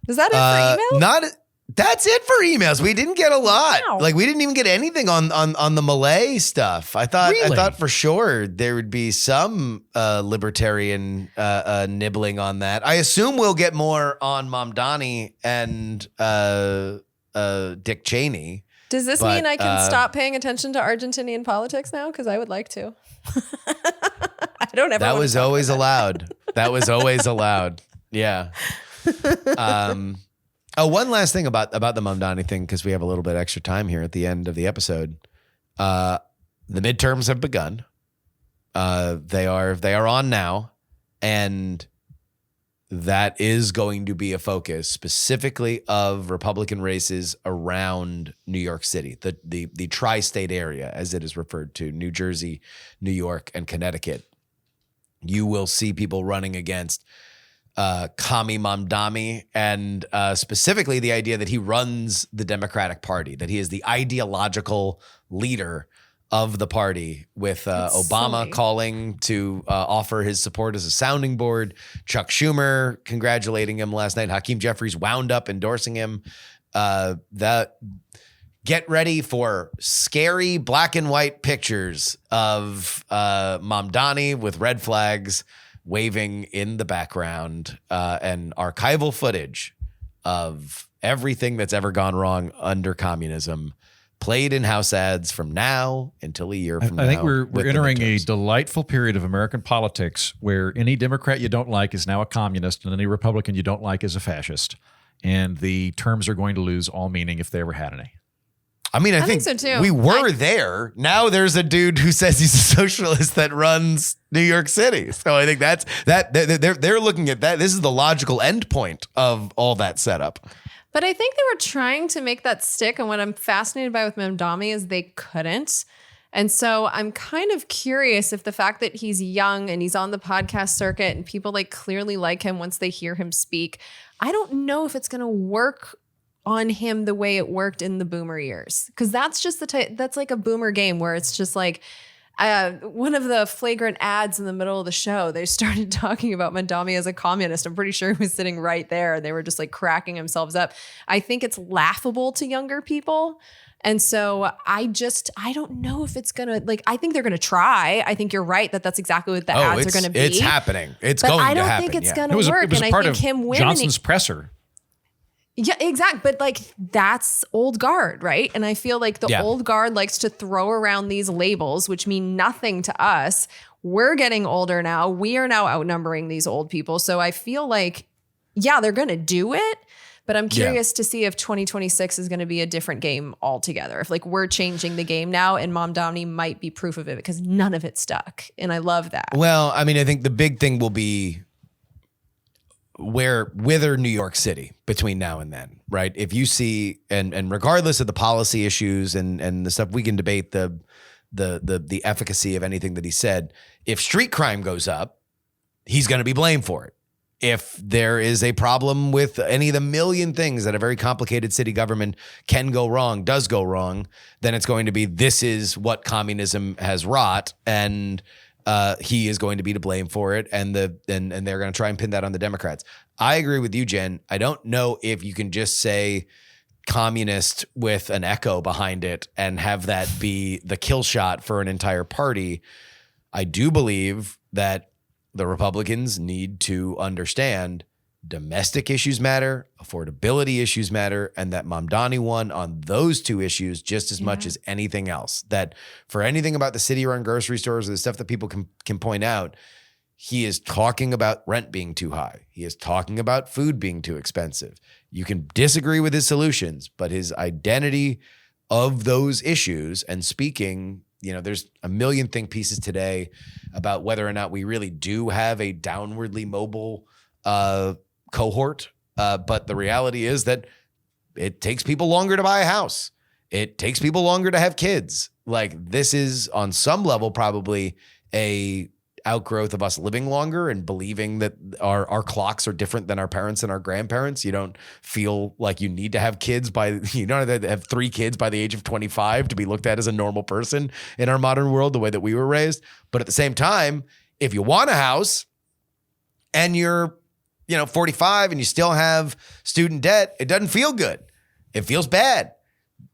Is that it for emails? That's it for emails. We didn't get a lot. Wow. Like we didn't even get anything on the Malay stuff. I Really? thought for sure there would be some libertarian nibbling on that. I assume we'll get more on Mamdani and Dick Cheney. Does this mean I can stop paying attention to Argentinian politics now? Because I would like to. I don't ever. That was always allowed. That was always allowed. Yeah. One last thing about the Mamdani thing, because we have a little bit extra time here at the end of the episode. The midterms have begun. They are on now, and that is going to be a focus specifically of Republican races around New York City, the tri-state area, as it is referred to, New Jersey, New York, and Connecticut. You will see people running against Kami Mamdani, and specifically the idea that he runs the Democratic Party, that he is the ideological leader of the party, with Obama calling to offer his support as a sounding board, Chuck Schumer congratulating him last night, Hakeem Jeffries wound up endorsing him. Get ready for scary black and white pictures of Mamdani with red flags waving in the background, and archival footage of everything that's ever gone wrong under communism played in house ads from now until a year from now. I think we're entering a delightful period of American politics where any Democrat you don't like is now a communist and any Republican you don't like is a fascist. And the terms are going to lose all meaning if they ever had any. I mean, I think so too. We were there. Now there's a dude who says he's a socialist that runs New York City. So I think they're looking at that. This is the logical endpoint of all that setup. But I think they were trying to make that stick. And what I'm fascinated by with Mamdani is they couldn't. And so I'm kind of curious if the fact that he's young and he's on the podcast circuit and people like clearly like him once they hear him speak, I don't know if it's going to work on him the way it worked in the boomer years. Because that's just that's like a boomer game where it's just like one of the flagrant ads in the middle of the show, they started talking about Mamdani as a communist. I'm pretty sure he was sitting right there and they were just like cracking themselves up. I think it's laughable to younger people. And so I don't know if it's going to, like, I think they're going to try. I think you're right that that's exactly what the ads are going to be. It's happening. It's but going to happen. I don't think it's going to work. It was and part I think of him winning Johnson's presser. Yeah, exactly. But like that's old guard, right? And I feel like the old guard likes to throw around these labels, which mean nothing to us. We're getting older now. We are now outnumbering these old people. So I feel like, they're going to do it. But I'm curious to see if 2026 is going to be a different game altogether. If like we're changing the game now, and Mamdani might be proof of it because none of it stuck. And I love that. Well, I mean, I think the big thing will be whither New York City between now and then, right? If you see, and regardless of the policy issues and the stuff, we can debate the efficacy of anything that he said. If street crime goes up, he's going to be blamed for it. If there is a problem with any of the million things that a very complicated city government does go wrong, then it's going to be, this is what communism has wrought, and he is going to be to blame for it, and they're going to try and pin that on the Democrats. I agree with you, Jen. I don't know if you can just say communist with an echo behind it and have that be the kill shot for an entire party. I do believe that the Republicans need to understand domestic issues matter, affordability issues matter, and that Mamdani won on those two issues just as much as anything else. That for anything about the city-run grocery stores or the stuff that people can point out, he is talking about rent being too high. He is talking about food being too expensive. You can disagree with his solutions, but his identity of those issues and speaking, there's a million think pieces today about whether or not we really do have a downwardly mobile cohort. But the reality is that it takes people longer to buy a house. It takes people longer to have kids. Like, this is on some level probably a outgrowth of us living longer and believing that our clocks are different than our parents and our grandparents. You don't feel like you need to have kids you don't have to have 3 kids by the age of 25 to be looked at as a normal person in our modern world, the way that we were raised. But at the same time, if you want a house and you're 45 and you still have student debt, it doesn't feel good. It feels bad.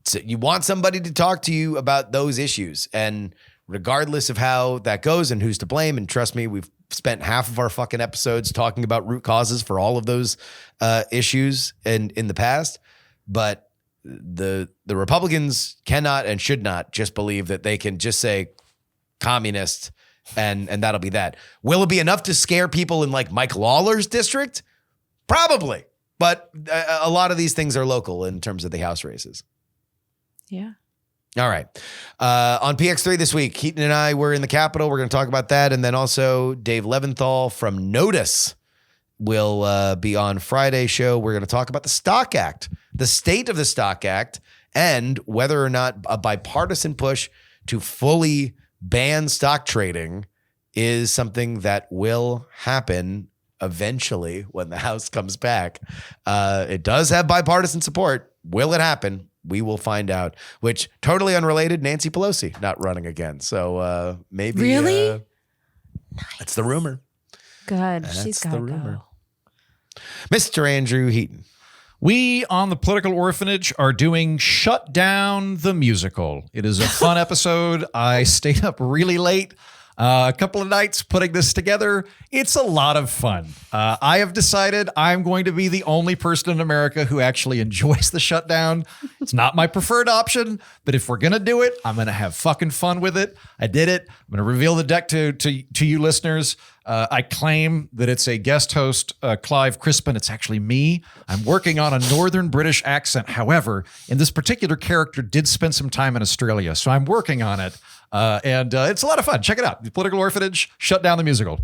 So you want somebody to talk to you about those issues. And regardless of how that goes and who's to blame, and trust me, we've spent half of our fucking episodes talking about root causes for all of those issues in the past. But the Republicans cannot and should not just believe that they can just say communist and that'll be that. Will it be enough to scare people in like Mike Lawler's district? Probably. But a lot of these things are local in terms of the House races. Yeah. All right. On PX3 this week, Keaton and I were in the Capitol. We're going to talk about that. And then also Dave Leventhal from Notice will be on Friday's show. We're going to talk about the Stock Act, the state of the Stock Act, and whether or not a bipartisan push to fully ban stock trading is something that will happen eventually when the House comes back. It does have bipartisan support. Will it happen? We will find out. Which, totally unrelated, Nancy Pelosi not running again. So maybe. Really? That's the rumor. Good. That's She's the got to rumor. go. Mr. Andrew Heaton. We on the Political Orphanage are doing Shutdown the Musical. It is a fun episode. I stayed up really late a couple of nights putting this together. It's a lot of fun. I have decided I'm going to be the only person in America who actually enjoys the shutdown. It's not my preferred option, but if we're going to do it, I'm going to have fucking fun with it. I did it. I'm going to reveal the deck to you listeners. I claim that it's a guest host, Clive Crispin. It's actually me. I'm working on a Northern British accent. However, in this particular character did spend some time in Australia, so I'm working on it. And it's a lot of fun. Check it out. The Political Orphanage, Shutdown the Musical.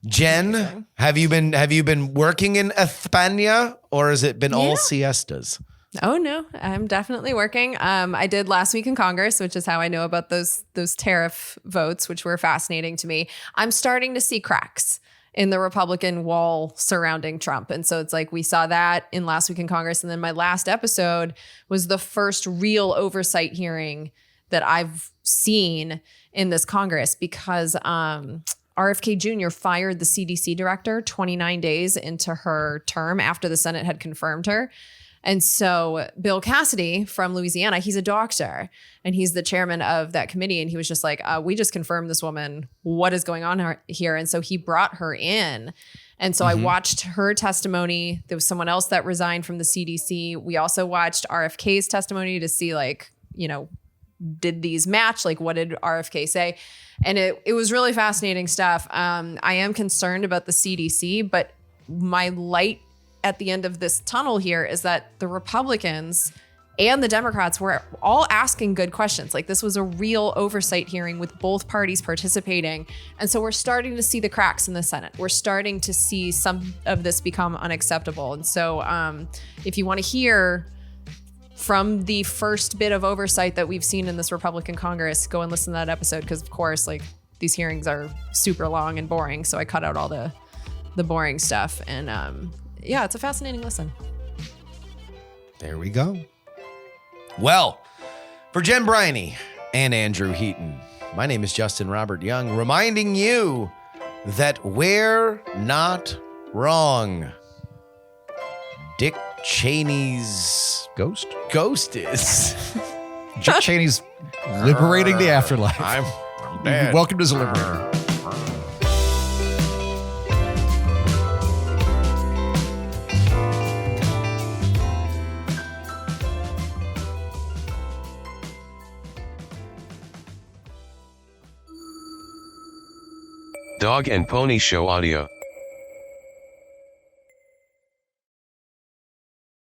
Jen, have you been working in España, or has it been all siestas? Oh no, I'm definitely working. I did last week in Congress, which is how I know about those tariff votes, which were fascinating to me. I'm starting to see cracks in the Republican wall surrounding Trump. And so it's like we saw that in last week in Congress. And then my last episode was the first real oversight hearing that I've seen in this Congress because RFK Jr. fired the CDC director 29 days into her term after the Senate had confirmed her. And so Bill Cassidy from Louisiana, he's a doctor and he's the chairman of that committee. And he was just like, we just confirmed this woman. What is going on here? And so he brought her in. And so I watched her testimony. There was someone else that resigned from the CDC. We also watched RFK's testimony to see did these match? Like, what did RFK say? And it was really fascinating stuff. I am concerned about the CDC, but my light at the end of this tunnel here is that the Republicans and the Democrats were all asking good questions. Like, this was a real oversight hearing with both parties participating. And so we're starting to see the cracks in the Senate. We're starting to see some of this become unacceptable. And so if you want to hear from the first bit of oversight that we've seen in this Republican Congress, go and listen to that episode. Because of course, these hearings are super long and boring. So I cut out all the boring stuff. And yeah, it's a fascinating listen. There we go. Well, for Jen Briney and Andrew Heaton, my name is Justin Robert Young, reminding you that we're not wrong. Dick Cheney's ghost is. Dick Cheney's liberating the afterlife. I'm dead. Welcome to the liberator. Dog and Pony Show audio.